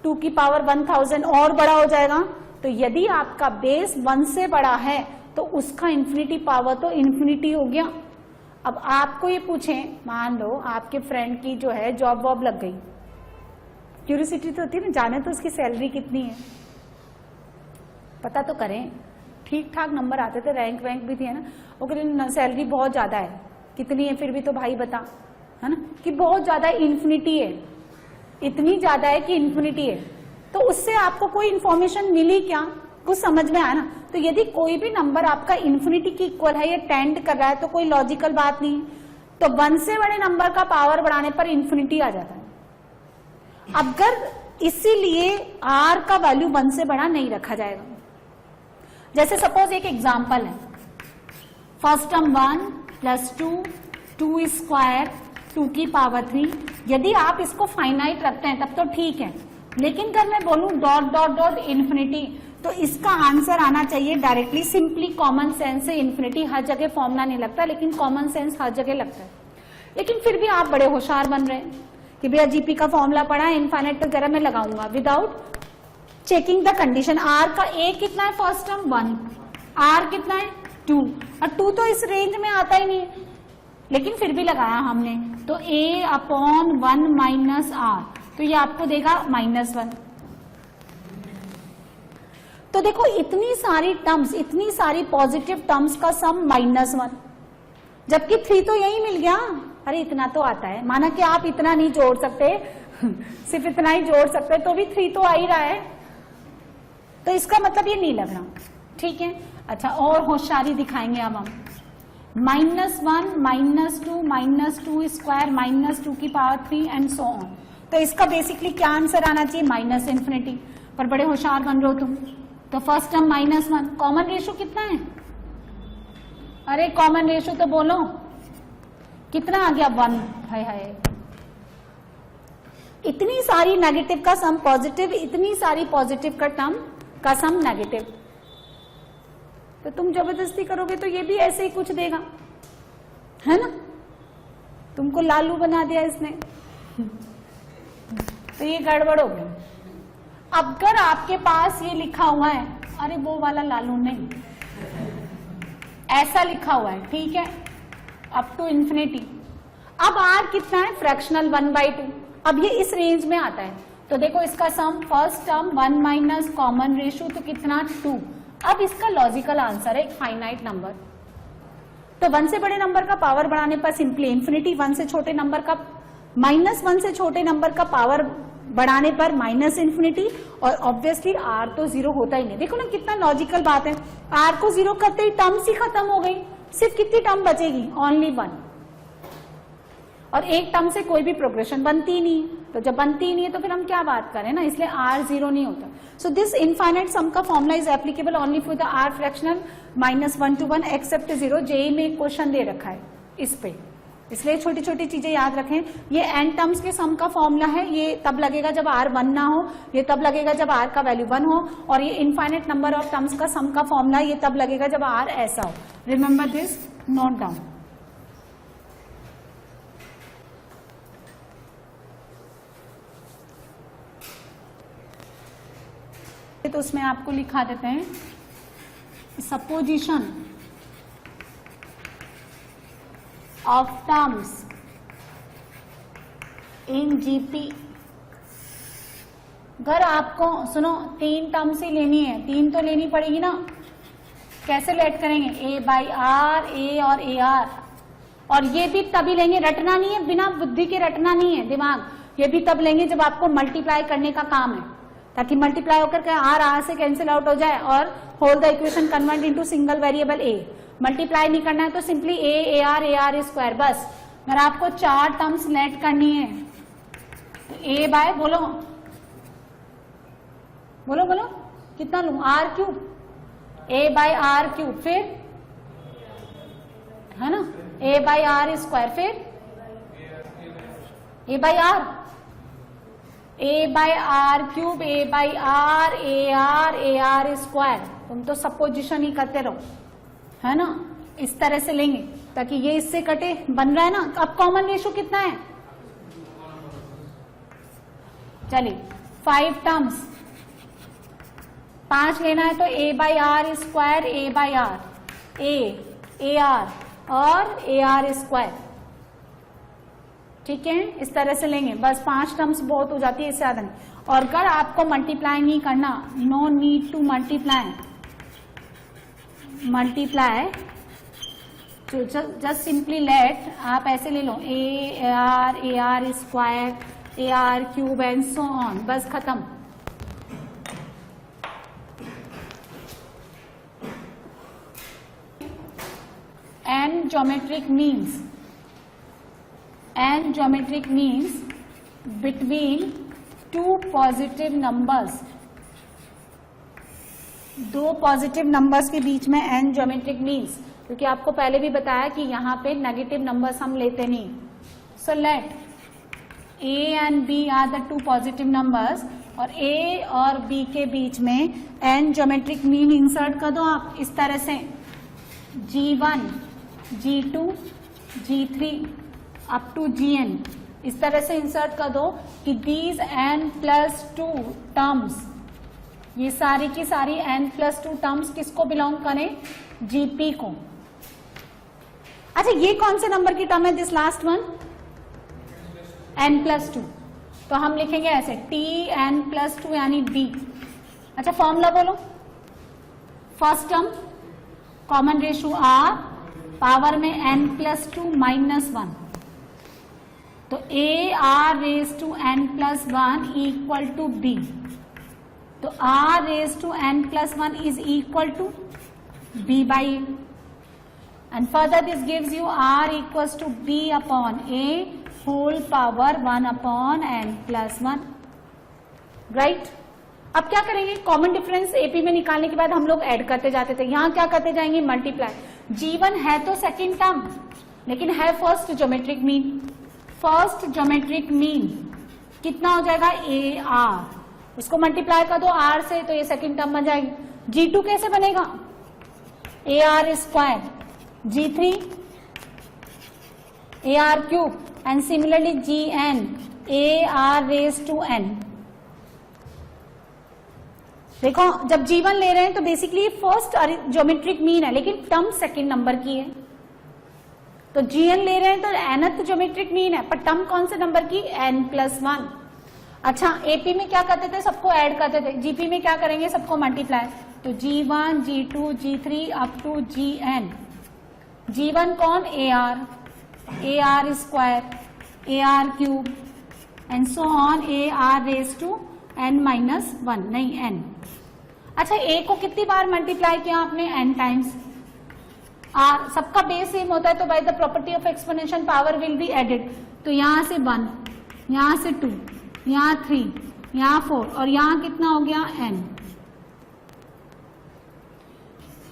2 की पावर 1000 और बड़ा हो जाएगा। तो यदि आपका बेस 1 से बड़ा है तो उसका इन्फिनिटी पावर तो इन्फिनिटी हो गया। अब आपको ये पूछें, मान लो आपके फ्रेंड की जो है जॉब वॉब लग गई, क्यूरियोसिटी तो होती है ना, जाने तो उसकी सैलरी कितनी है, पता तो करें। ठीक ठाक नंबर आते थे, रैंक वैंक भी थी, है ना। वो कहते सैलरी बहुत ज्यादा है, कितनी है फिर भी तो भाई बता, है ना, कि बहुत ज्यादा इन्फिनिटी है, इतनी ज्यादा है कि इन्फिनिटी है। तो उससे आपको कोई इंफॉर्मेशन मिली क्या, कुछ समझ में आया ना। तो यदि कोई भी नंबर आपका इन्फिनिटी की इक्वल है या टेंड कर रहा है तो कोई लॉजिकल बात नहीं। तो 1 से बड़े नंबर का पावर बढ़ाने पर इन्फिनिटी आ जाता है। अगर इसीलिए R का वैल्यू 1 से बड़ा नहीं रखा जाएगा। जैसे सपोज एक एग्जांपल है, फर्स्ट टर्म 1 प्लस 2, 2 स्क्वायर 2 की पावर 3। यदि आप इसको फाइनाइट रखते हैं तब तो ठीक है, लेकिन अगर मैं बोलूं डॉट डॉट डॉट इन्फिनिटी तो इसका आंसर आना चाहिए डायरेक्टली, सिंपली कॉमन सेंस से। इन्फिनिटी हर जगह फॉर्मूला नहीं लगता, लेकिन कॉमन सेंस हर जगह लगता है। लेकिन फिर भी आप बड़े होशियार बन रहे हैं कि भैया जीपी का फॉर्मूला पढ़ा है, इनफाइनाइट वगैरह में लगाऊंगा without checking the condition. R का ए कितना है, फर्स्ट टर्म 1, आर कितना है 2, और 2 तो इस रेंज में आता ही नहीं, लेकिन फिर भी लगाया हमने। तो a अपॉन 1 माइनस आर, तो ये आपको देगा -1। तो देखो इतनी सारी टर्म्स, इतनी सारी पॉजिटिव टर्म्स का सम -1, जबकि 3 तो यही मिल गया। अरे इतना तो आता है, माना कि आप इतना नहीं जोड़ सकते सिर्फ इतना ही जोड़ सकते, तो भी 3 तो आ ही रहा है, तो इसका मतलब ये नहीं लग रहा, ठीक है। अच्छा और होशियारी दिखाएंगे अब हम। -1 -2 -2 स्क्वायर -2 की पावर 3 एंड सो ऑन। तो इसका बेसिकली क्या आंसर आना चाहिए, माइनस इन्फिनिटी। पर बड़े होशियार बन रहे हो तुम। तो फर्स्ट टर्म -1, कॉमन रेशो कितना है, अरे कॉमन रेशो तो बोलो कितना आ गया, 1। हाय इतनी सारी नेगेटिव का सम पॉजिटिव, इतनी सारी पॉजिटिव का टर्म का सम नेगेटिव, तो तुम जबरदस्ती करोगे तो ये भी ऐसे ही कुछ देगा, है ना। तुमको लालू बना दिया इसने तो ये गड़बड़ हो गई। अगर आपके पास ये लिखा हुआ है, अरे वो वाला लालू नहीं, ऐसा लिखा हुआ है, ठीक है, अप टू इन्फिनिटी। अब R कितना है, फ्रैक्शनल 1/2। अब ये इस रेंज में आता है, तो देखो इसका sum first term 1 minus common ratio तो कितना 2। अब इसका लॉजिकल आंसर है एक फाइनाइट नंबर। तो 1 से बड़े नंबर का पावर बढ़ाने पर सिंपली इन्फिनिटी, 1 से छोटे नंबर का -1 से छोटे नंबर का पावर बढ़ाने पर माइनस इन्फिनिटी, और ऑब्वियसली R तो 0 होता ही नहीं। देखो ना कितना लॉजिकल बात है, R को 0 करते ही टर्म्स ही खत्म हो गई, सिर्फ कितनी टर्म बचेगी, ओनली 1। और एक टर्म से कोई भी प्रोग्रेशन बनती ही नहीं है, तो जब बनती ही नहीं है तो फिर हम क्या बात करें ना, इसलिए r 0 नहीं होता। सो दिस इनफाइनाइट सम का formula is applicable only for the r fractional -1 to 1 except 0। JEE में एक क्वेश्चन दे रखा है इस पे, इसलिए छोटी छोटी चीजें याद रखें। ये n टर्म्स के सम का फॉर्मूला है, ये तब लगेगा जब r 1 ना हो, ये तब लगेगा जब r का वैल्यू 1 हो, और ये इनफाइनाइट नंबर ऑफ टर्म्स का सम का फॉर्मूला ये तब लगेगा जब r ऐसा हो। Remember this, note down. तो उसमें आपको लिखा देते हैं supposition of terms in GP. अगर आपको सुनो 3 टर्म्स ही लेनी है, 3 तो लेनी पड़ेगी ना, कैसे लेट करेंगे, a बाई आर, a और ए आर, और ये भी तभी लेंगे, रटना नहीं है, बिना बुद्धि के रटना नहीं है दिमाग, ये भी तब लेंगे जब आपको मल्टीप्लाई करने का काम है, ताकि मल्टीप्लाई होकर के आर से कैंसिल आउट हो जाए और whole the equation convert into single variable a। Multiply नहीं करना है तो सिंपली ए आर स्क्वायर बस। अगर आपको 4 टर्म्स लेट करनी है तो a बाय बोलो बोलो बोलो कितना लूं, r cube, a by r cube, फिर है ना a बाय आर स्क्वायर, फिर a by r, a by r cube, a by r, a r square. तुम तो सपोजिशन ही करते रहो, है ना, इस तरह से लेंगे ताकि ये इससे कटे, बन रहा है ना। अब कॉमन रेशियो कितना है, चलिए 5 टर्म्स, 5 लेना है तो a by r square, a by r, a r और ए आर स्क्वायर, ठीक है, इस तरह से लेंगे। बस 5 टर्म्स बहुत हो जाती है, इससे ज्यादा नहीं। और अगर आपको मल्टीप्लाई नहीं करना, नो नीड टू मल्टीप्लाई, तो जस्ट सिंपली लेट, आप ऐसे ले लो a r square, a r cube and so on, बस खत्म। And geometric means, and geometric means between 2 positive numbers, 2 positive numbers के बीच में एंड ज्योमेट्रिक मीन्स, क्योंकि आपको पहले भी बताया कि यहाँ पे नेगेटिव नंबर्स हम लेते नहीं। So let a and b are the 2 positive numbers, और a और b के बीच में एंड ज्योमेट्रिक मीन इंसर्ट कर दो आप इस तरह से, g1, g2, g3 up to gn, इस तरह से इंसर्ट कर दो कि दीज n+2 टर्म्स, ये सारी की सारी n+2 टर्म्स किसको बिलोंग करें, जीपी को। अच्छा, ये कौन से नंबर की टर्म है, दिस लास्ट वन, n+2, तो हम लिखेंगे ऐसे tn+2 यानी b। अच्छा, फॉर्मूला बोलो, first term common ratio r, power में n+2 -1, तो a r raise to n+1 equal to b, तो r raise to n+1 is equal to b by a, and further this gives you r equals to b upon a whole power 1 upon n+1, right. अब क्या करेंगे, common difference AP में निकालने के बाद हम लोग ऐड करते जाते थे, यहां क्या करते जाएंगे, मल्टीप्लाई। g1 है तो सेकेंड टर्म, लेकिन है first geometric mean, first geometric mean कितना हो जाएगा, ए आर, उसको मल्टीप्लाई कर दो आर से तो ये सेकंड टर्म बन जाएगी। g2 कैसे बनेगा, a r square, g3 a r cube, and similarly gn a r raise to n। देखो, जब g1 ले रहे हैं तो बेसिकली फर्स्ट ज्योमेट्रिक मीन है, लेकिन टर्म सेकंड नंबर की है, तो gn ले रहे हैं तो nth ज्योमेट्रिक मीन है, पर टर्म कौन से नंबर की, n+1। अच्छा, एपी में क्या करते थे, सबको ऐड करते थे, जीपी में क्या करेंगे, सबको मल्टीप्लाई, तो g1, g2, g3 up to gn। g1 कौन, a r square, a r cube and so on, a r raise to n-1, नहीं n। अच्छा, a को कितनी बार मल्टीप्लाई किया आपने, n टाइम्स, आर सबका बेस सेम होता है तो by the property of exponential power will be added. तो यहां से 1, यहां से 2, यहां 3, यहां 4 और यहां कितना हो गया n।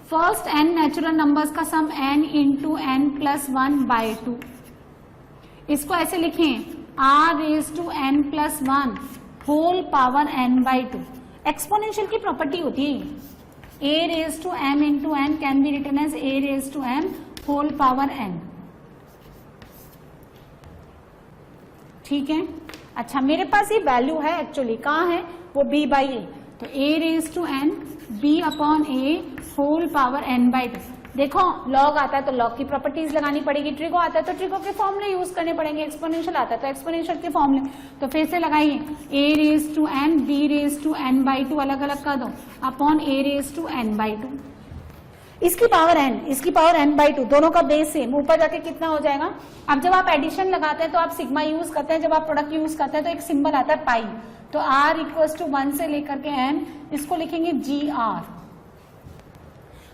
First n natural numbers का sum n into n plus 1/2। इसको ऐसे लिखें r raise to n plus 1 whole power n/2। Exponential की प्रॉपर्टी होती है ये। a raise to m into n can be written as a raise to m whole power n। ठीक है, अच्छा मेरे पास ये वैल्यू है एक्चुअली, कहाँ है वो b/a, तो a raise to n b upon a whole power n/2। देखो लॉग आता है तो लॉग की प्रॉपर्टीज लगानी पड़ेगी, ट्रिगो आता है तो ट्रिगो के फॉर्मूले यूज करने पड़ेंगे, एक्सपोनेंशियल आता है तो एक्सपोनेंशियल के फॉर्मूले। तो फिर से लगाइए a raise to n b raise to n/2 अलग अलग कर दो upon a raise to n/2। इसकी पावर n, इसकी पावर n/2, दोनों का बेस सेम, ऊपर जाके कितना हो जाएगा। अब जब आप एडिशन लगाते हैं तो आप सिग्मा यूज करते हैं, जब आप प्रोडक्ट यूज करते हैं तो एक सिंबल आता है पाई। तो r इक्वल्स टू 1 से लेकर के n, इसको लिखेंगे gr।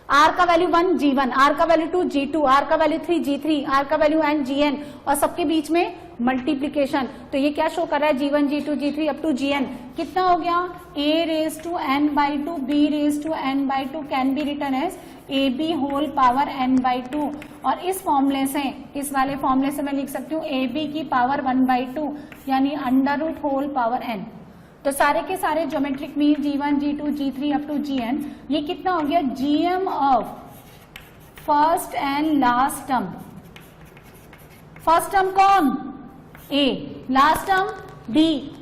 r का वैल्यू 1 g1, r का वैल्यू 2 g2, r का वैल्यू 3 g3, r का वैल्यू n gn और सबके बीच में मल्टीप्लीकेशन। तो ये क्या शो कर रहा है g1 g2 g3 up to gn। कितना हो गया a raise to n/2 b raise to n/2 can be written as ab whole power n/2। और इस फॉर्मूले से, इस वाले फॉर्मूले से मैं लिख सकती हूँ ab की पावर 1/2 यानी under root whole power n। तो सारे के सारे geometric mean g1 g2 g3 up to gn, ये कितना हो गया gm of first and last term. First term कौन a, लास्ट टर्म b,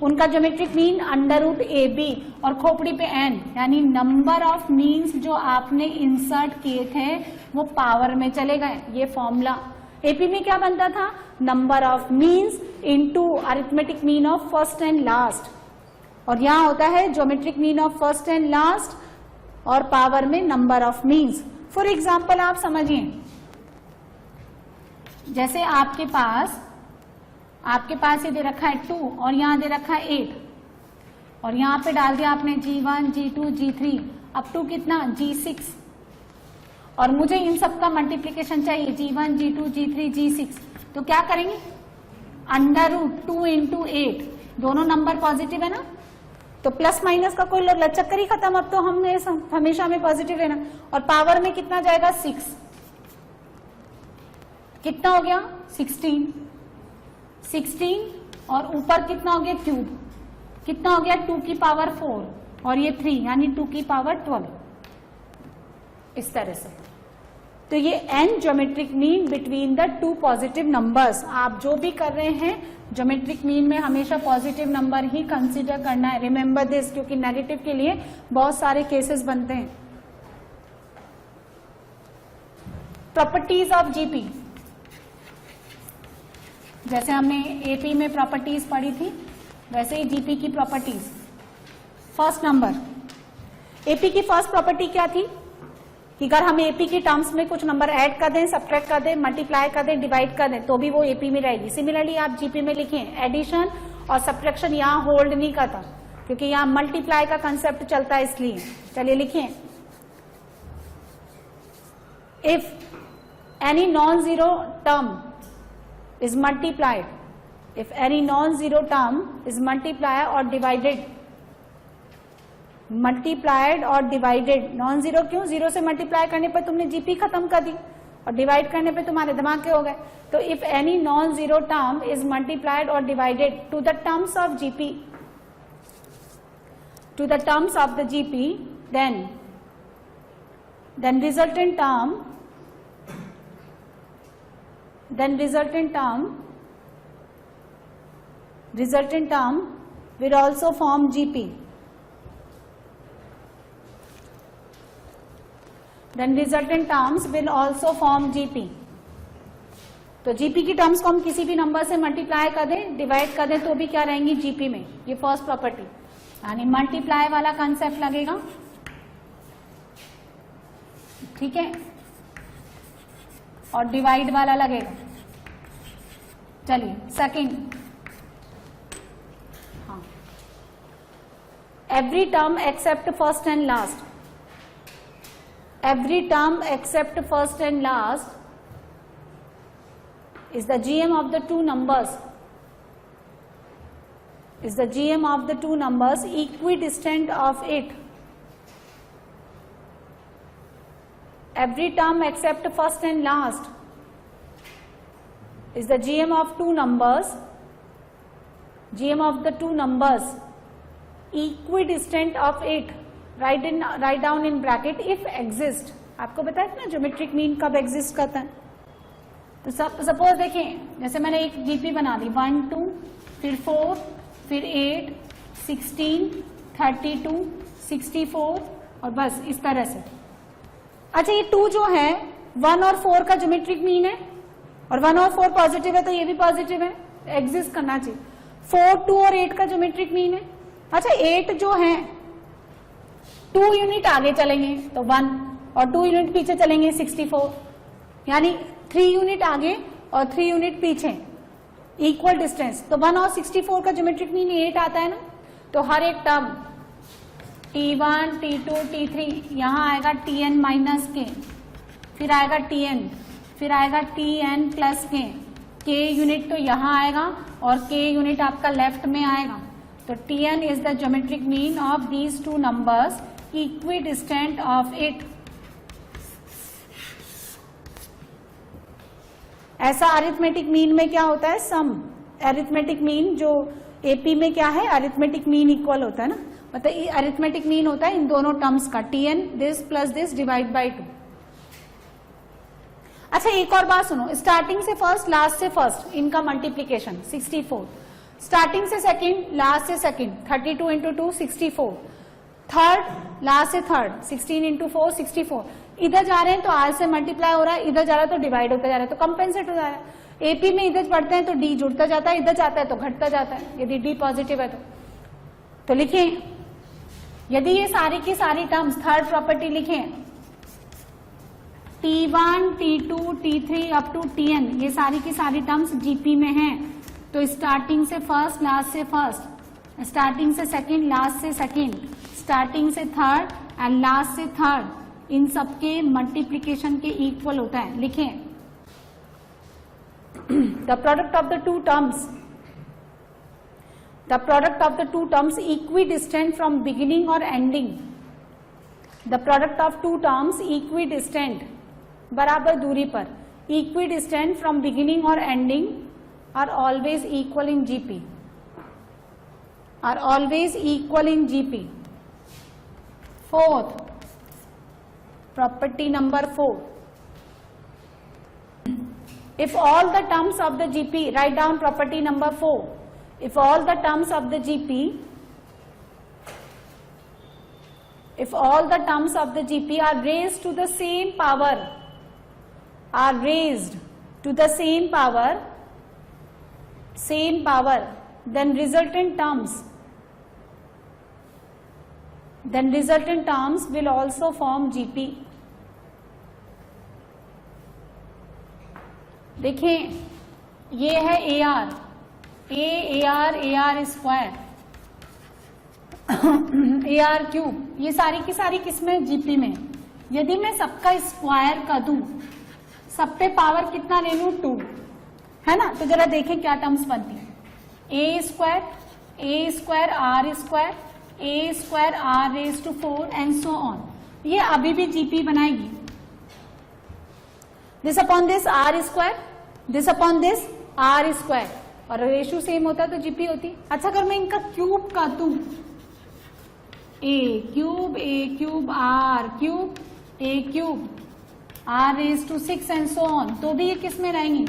उनका geometric mean under root ab और खोपड़ी पे n, यानी नंबर ऑफ मीन्स जो आपने इंसर्ट किए थे वो पावर में चले गए। ये फॉर्मूला एपी में क्या बनता था, number of means into arithmetic mean of first and last, और यहां होता है geometric mean of first and last और पावर में number of means. For example आप समझिए, जैसे आपके पास ये दे रखा है 2 और यहां दे रखा है 8 और यहां पे डाल दिया आपने g1 g2 g3 up to कितना g6, और मुझे इन सब का मल्टीप्लीकेशन चाहिए g1 g2 g3 g6। तो क्या करेंगे, अंडर रूट 2 इंटू 8, दोनों नंबर पॉजिटिव है ना, तो प्लस माइनस का कोई चक्कर ही खत्म। अब तो हमने हमेशा हमें पॉजिटिव लेना, और पावर में कितना जाएगा 6, कितना हो गया 16 और ऊपर कितना हो गया क्यूब, कितना हो गया 2 की पावर 4 और ये 3 यानी 2 की पावर 12, इस तरह से। तो ये n geometric mean between the to positive numbers. आप जो भी कर रहे हैं ज्योमेट्रिक मीन में हमेशा पॉजिटिव नंबर ही कंसीडर करना है, रिमेंबर दिस, क्योंकि नेगेटिव के लिए बहुत सारे केसेस बनते हैं। प्रॉपर्टीज ऑफ जीपी, जैसे हमने एपी में प्रॉपर्टीज पढ़ी थी वैसे ही जीपी की प्रॉपर्टीज। फर्स्ट नंबर, एपी की फर्स्ट प्रॉपर्टी क्या थी कि अगर हम एपी की टर्म्स में कुछ नंबर ऐड कर दें, सब्ट्रैक्ट कर दें, मल्टीप्लाई कर दें, डिवाइड कर दें तो भी वो एपी में रहेगी। सिमिलरली आप जीपी में लिखें, एडिशन और सब्ट्रैक्शन यहां होल्ड नहीं करता क्योंकि यहां मल्टीप्लाई का कंसेप्ट चलता है, इसलिए चलिए लिखें, if any non zero term is multiplied, if any non-zero term is multiplied or divided, non-zero क्यों, जीरो से मल्टीप्लाई करने पर तुमने जीपी खत्म कर दी और डिवाइड करने पे तुम्हारे दिमाग के हो गए। तो if any non-zero term is multiplied or divided to the terms of GP, then resultant term will also form GP. Then resultant terms will also form GP. तो जीपी की टर्म्स को हम किसी भी नंबर से मल्टीप्लाई कर दें, divide कर दें तो भी क्या रहेंगी जीपी में। ये फर्स्ट प्रॉपर्टी, यानी मल्टीप्लाई वाला कंसेप्ट लगेगा, ठीक है, और डिवाइड वाला लगेगा। चलिए सेकंड, हाँ, every term accept first and last. every term except first and last is the GM of the two numbers, is the GM of the two numbers equidistant of it. Every term except first and last is the GM of two numbers, GM of the two numbers equidistant of it. Write down in bracket if exist. आपको बताया था ना geometric mean कब exist करता है. तो suppose देखें, जैसे मैंने एक जीपी बना दी 1 2 फिर 4 फिर 8 16 32 64 और बस इस तरह से. अच्छा ये 2 जो है 1 और 4 का ज्योमेट्रिक मीन है और 1 और 4 पॉजिटिव है तो ये भी पॉजिटिव है, एग्जिस्ट करना चाहिए. 4 2 और 8 का ज्योमेट्रिक मीन है. अच्छा 8 जो है 2 यूनिट आगे चलेंगे तो 1 और 2 यूनिट पीछे चलेंगे 64, यानी 3 यूनिट आगे और 3 यूनिट पीछे, इक्वल डिस्टेंस. तो 1 और 64 का ज्योमेट्रिक मीन 8 आता है ना. तो हर एक टर्म T1 T2 T3 यहां आएगा Tn माइनस के, फिर आएगा Tn, फिर आएगा Tn प्लस के यूनिट तो यहां आएगा और k यूनिट आपका लेफ्ट में आएगा. तो Tn is the geometric mean of these two numbers equidistant of it. ऐसा अरिथमेटिक मीन में क्या होता है, सम. अरिथमेटिक मीन जो एपी में क्या है, अरिथमेटिक मीन इक्वल होता है ना, मतलब अरिथमेटिक मीन होता है इन दोनों टर्म्स का Tn this plus this divide by 2. अच्छा एक और बात सुनो, स्टार्टिंग से फर्स्ट लास्ट से फर्स्ट इनका मल्टीप्लीकेशन 64, स्टार्टिंग से सेकंड लास्ट से सेकंड 32 इंटू 2 64, थर्ड लास्ट से थर्ड 16 इंटू 4 64. इधर जा रहे हैं तो आर से मल्टीप्लाई हो रहा है, इधर जा रहा है तो डिवाइड होता जा रहा है, तो कंपेंसेट हो जा रहा है. एपी में इधर पढ़ते हैं तो डी जुड़ता जाता है, इधर जाता है तो घटता जाता है, यदि डी पॉजिटिव है तो लिखें. यदि ये सारी की सारी टर्म्स थर्ड प्रॉपर्टी लिखें T1 T2 T3 up to Tn, ये सारी की सारी टर्म्स जीपी में हैं. तो स्टार्टिंग से फर्स्ट लास्ट से फर्स्ट, स्टार्टिंग से सेकंड लास्ट से सेकंड, स्टार्टिंग से थर्ड एंड लास्ट से थर्ड, इन सबके मल्टीप्लीकेशन के इक्वल होता है. लिखें the product of the two terms, the product of the two terms equidistant from beginning और ending. The product of two terms equidistant बराबर दूरी पर, इक्विडिस्टेंट फ्रॉम बिगिनिंग और ending are always equal in GP, are always equal in GP. Fourth property number 4, if all the terms of the GP, write down property number 4, if all the terms of the GP, if all the terms of the GP are raised to the same power, are raised to the same power, then resultant terms will also form GP. देखें ये है AR, AR square, AR cube, ये सारी की सारी किसमें, GP में. यदि मैं सबका स्क्वायर कर दूं, सब पे पावर कितना ले लूं 2, है ना. तो जरा देखें क्या टर्म्स बनती है. A square R square A square R raise to 4 and so on. ये अभी भी जीपी बनाएगी. This upon this R square, this upon this R square, और रेशियो सेम होता तो जीपी होती. अच्छा अगर मैं इनका क्यूब कर दूं, A cube R cube A cube R raise to 6 and so on, तो भी ये किस में रहेंगी,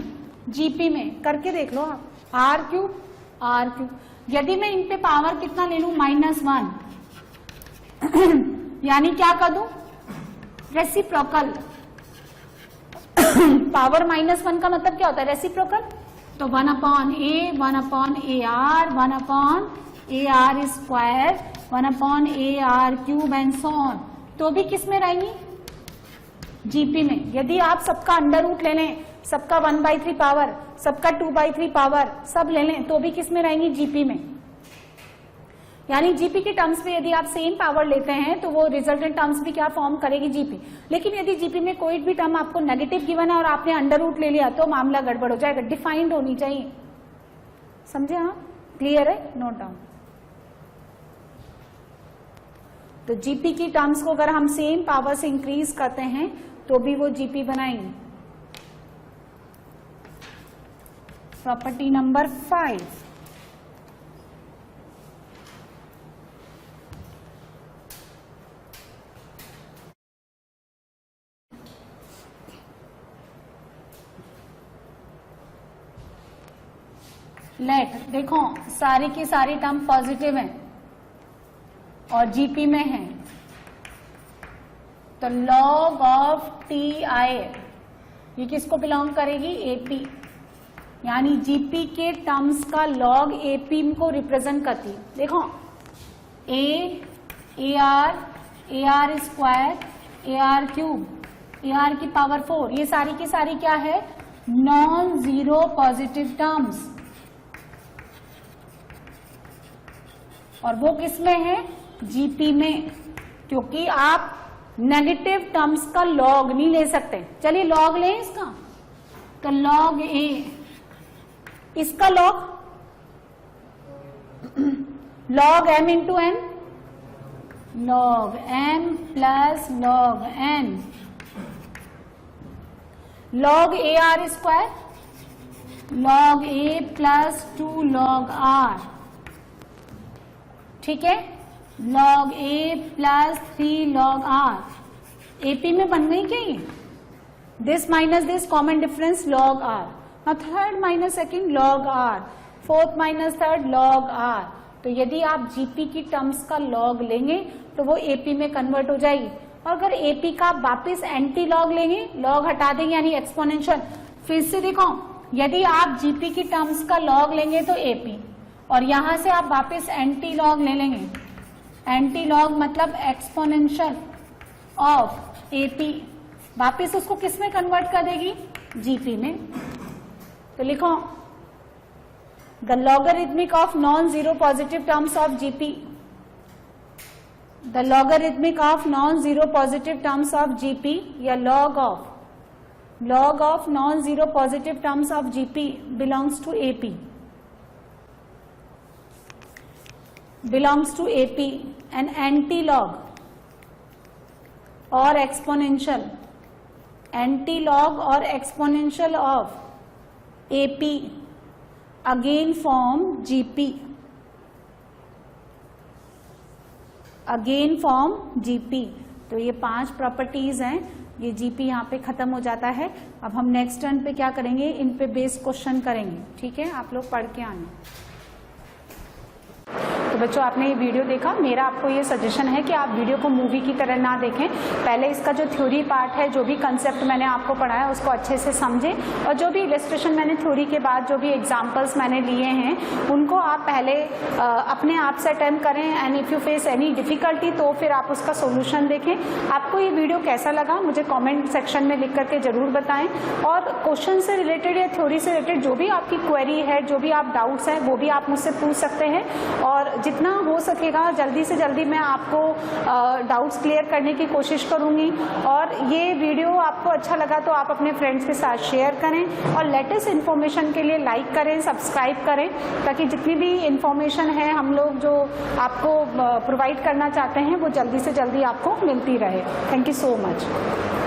जीपी में. करके देख लो आप, R क्यूब. यदि मैं इन पे पावर कितना ले लूं -1, यानी क्या कर दूं, रेसिप्रोकल. पावर -1 का मतलब क्या होता है, रेसिप्रोकल. तो 1 upon A, 1 upon AR, 1 upon AR square, 1 upon AR cube and so on, तो भी किस में रहेंगी, जीपी में. यदि आप सबका अंडर रूट ले लें, सबका 1/3 पावर, सबका 2/3 पावर सब ले लें, तो भी किस में रहेंगी, जीपी में. यानी जीपी के टर्म्स में यदि आप सेम पावर लेते हैं तो वो रिजल्टेंट टर्म्स भी क्या फॉर्म करेगी, जीपी। लेकिन यदि जीपी में कोई भी टर्म आपको नेगेटिव गिवन है और आपने अंडर रूट ले लिया तो मामला गड़बड़ हो जाएगा, डिफाइंड होनी चाहिए। समझे आप? क्लियर है? Note down. तो जीपी की टर्म्स को अगर हम सेम पावर से इंक्रीज करते हैं तो भी वो जीपी बनाएंगे। प्रॉपर्टी नंबर 5, लेट, देखो सारी की सारी टर्म पॉजिटिव है और जीपी में है, तो लॉग ऑफ टी आई ये किसको बिलोंग करेगी, एपी। यानी जीपी के टर्म्स का लॉग एपी को रिप्रेजेंट करती है। देखो ए r square, a r cube, A R की पावर 4, ये सारी की सारी क्या है, नॉन जीरो पॉजिटिव टर्म्स। और वो किस में है, जीपी में, क्योंकि आप नेगेटिव टर्म्स का लॉग नहीं ले सकते। चलिए लॉग लें इसका, तो लॉग ए, इसका log log m into n, log m plus log n, log a r square, log a plus 2 log r, ठीक है, log a plus 3 log r. AP में बन गई क्या ये, this minus this common difference log r, third minus second log r, fourth minus third log r. तो यदि आप जीपी की टर्म्स का लॉग लेंगे तो वो एपी में कन्वर्ट हो जाएगी। और अगर एपी का वापिस एंटी लॉग लेंगे, लॉग हटा देंगे यानी एक्सपोनेंशियल, फिर से देखो यदि आप जीपी की टर्म्स का लॉग लेंगे तो एपी, और यहां से आप वापस एंटी लॉग ले लेंगे, एंटी लॉग मतलब एक्सपोनेंशियल ऑफ एपी, वापस उसको किस में कन्वर्ट कर देगी, जीपी में। तो लिखो the logarithmic of non zero positive terms of GP, the logarithmic of non zero positive terms of GP, या log of non zero positive terms of GP belongs to AP, belongs to AP, an anti-log or exponential, anti-log or exponential of AP again form GP, again form GP। तो ये 5 properties हैं, ये GP यहाँ पे खत्म हो जाता है। अब हम नेक्स्ट टर्न पे क्या करेंगे, इन पे बेस्ड क्वेश्चन करेंगे, ठीक है, आप लोग पढ़ के आना। तो बच्चों आपने ये वीडियो देखा, मेरा आपको ये सजेशन है कि आप वीडियो को मूवी की तरह ना देखें, पहले इसका जो थ्योरी पार्ट है, जो भी कंसेप्ट मैंने आपको पढ़ाया उसको अच्छे से समझें, और जो भी इलस्ट्रेशन मैंने थ्योरी के बाद जो भी एग्जांपल्स मैंने लिए हैं उनको आप पहले अपने आप से अटेम्प्ट करें, and if you face any difficulty तो फिर आप उसका सोल्यूशन देखें। आपको ये वीडियो कैसा लगा मुझे कॉमेंट सेक्शन में लिख करके जरूर बताएं, और क्वेश्चन से रिलेटेड या थ्योरी से रिलेटेड जो भी आपकी क्वेरी है, जो भी आप डाउट्स हैं वो भी आप मुझसे पूछ सकते हैं, और जितना हो सकेगा जल्दी से जल्दी मैं आपको डाउट्स क्लियर करने की कोशिश करूंगी। और ये वीडियो आपको अच्छा लगा तो आप अपने फ्रेंड्स के साथ शेयर करें, और लेटेस्ट इन्फॉर्मेशन के लिए लाइक करें, सब्सक्राइब करें, ताकि जितनी भी इन्फॉर्मेशन है हम लोग जो आपको प्रोवाइड करना चाहते हैं वो जल्दी से जल्दी आपको मिलती रहे। Thank you so much.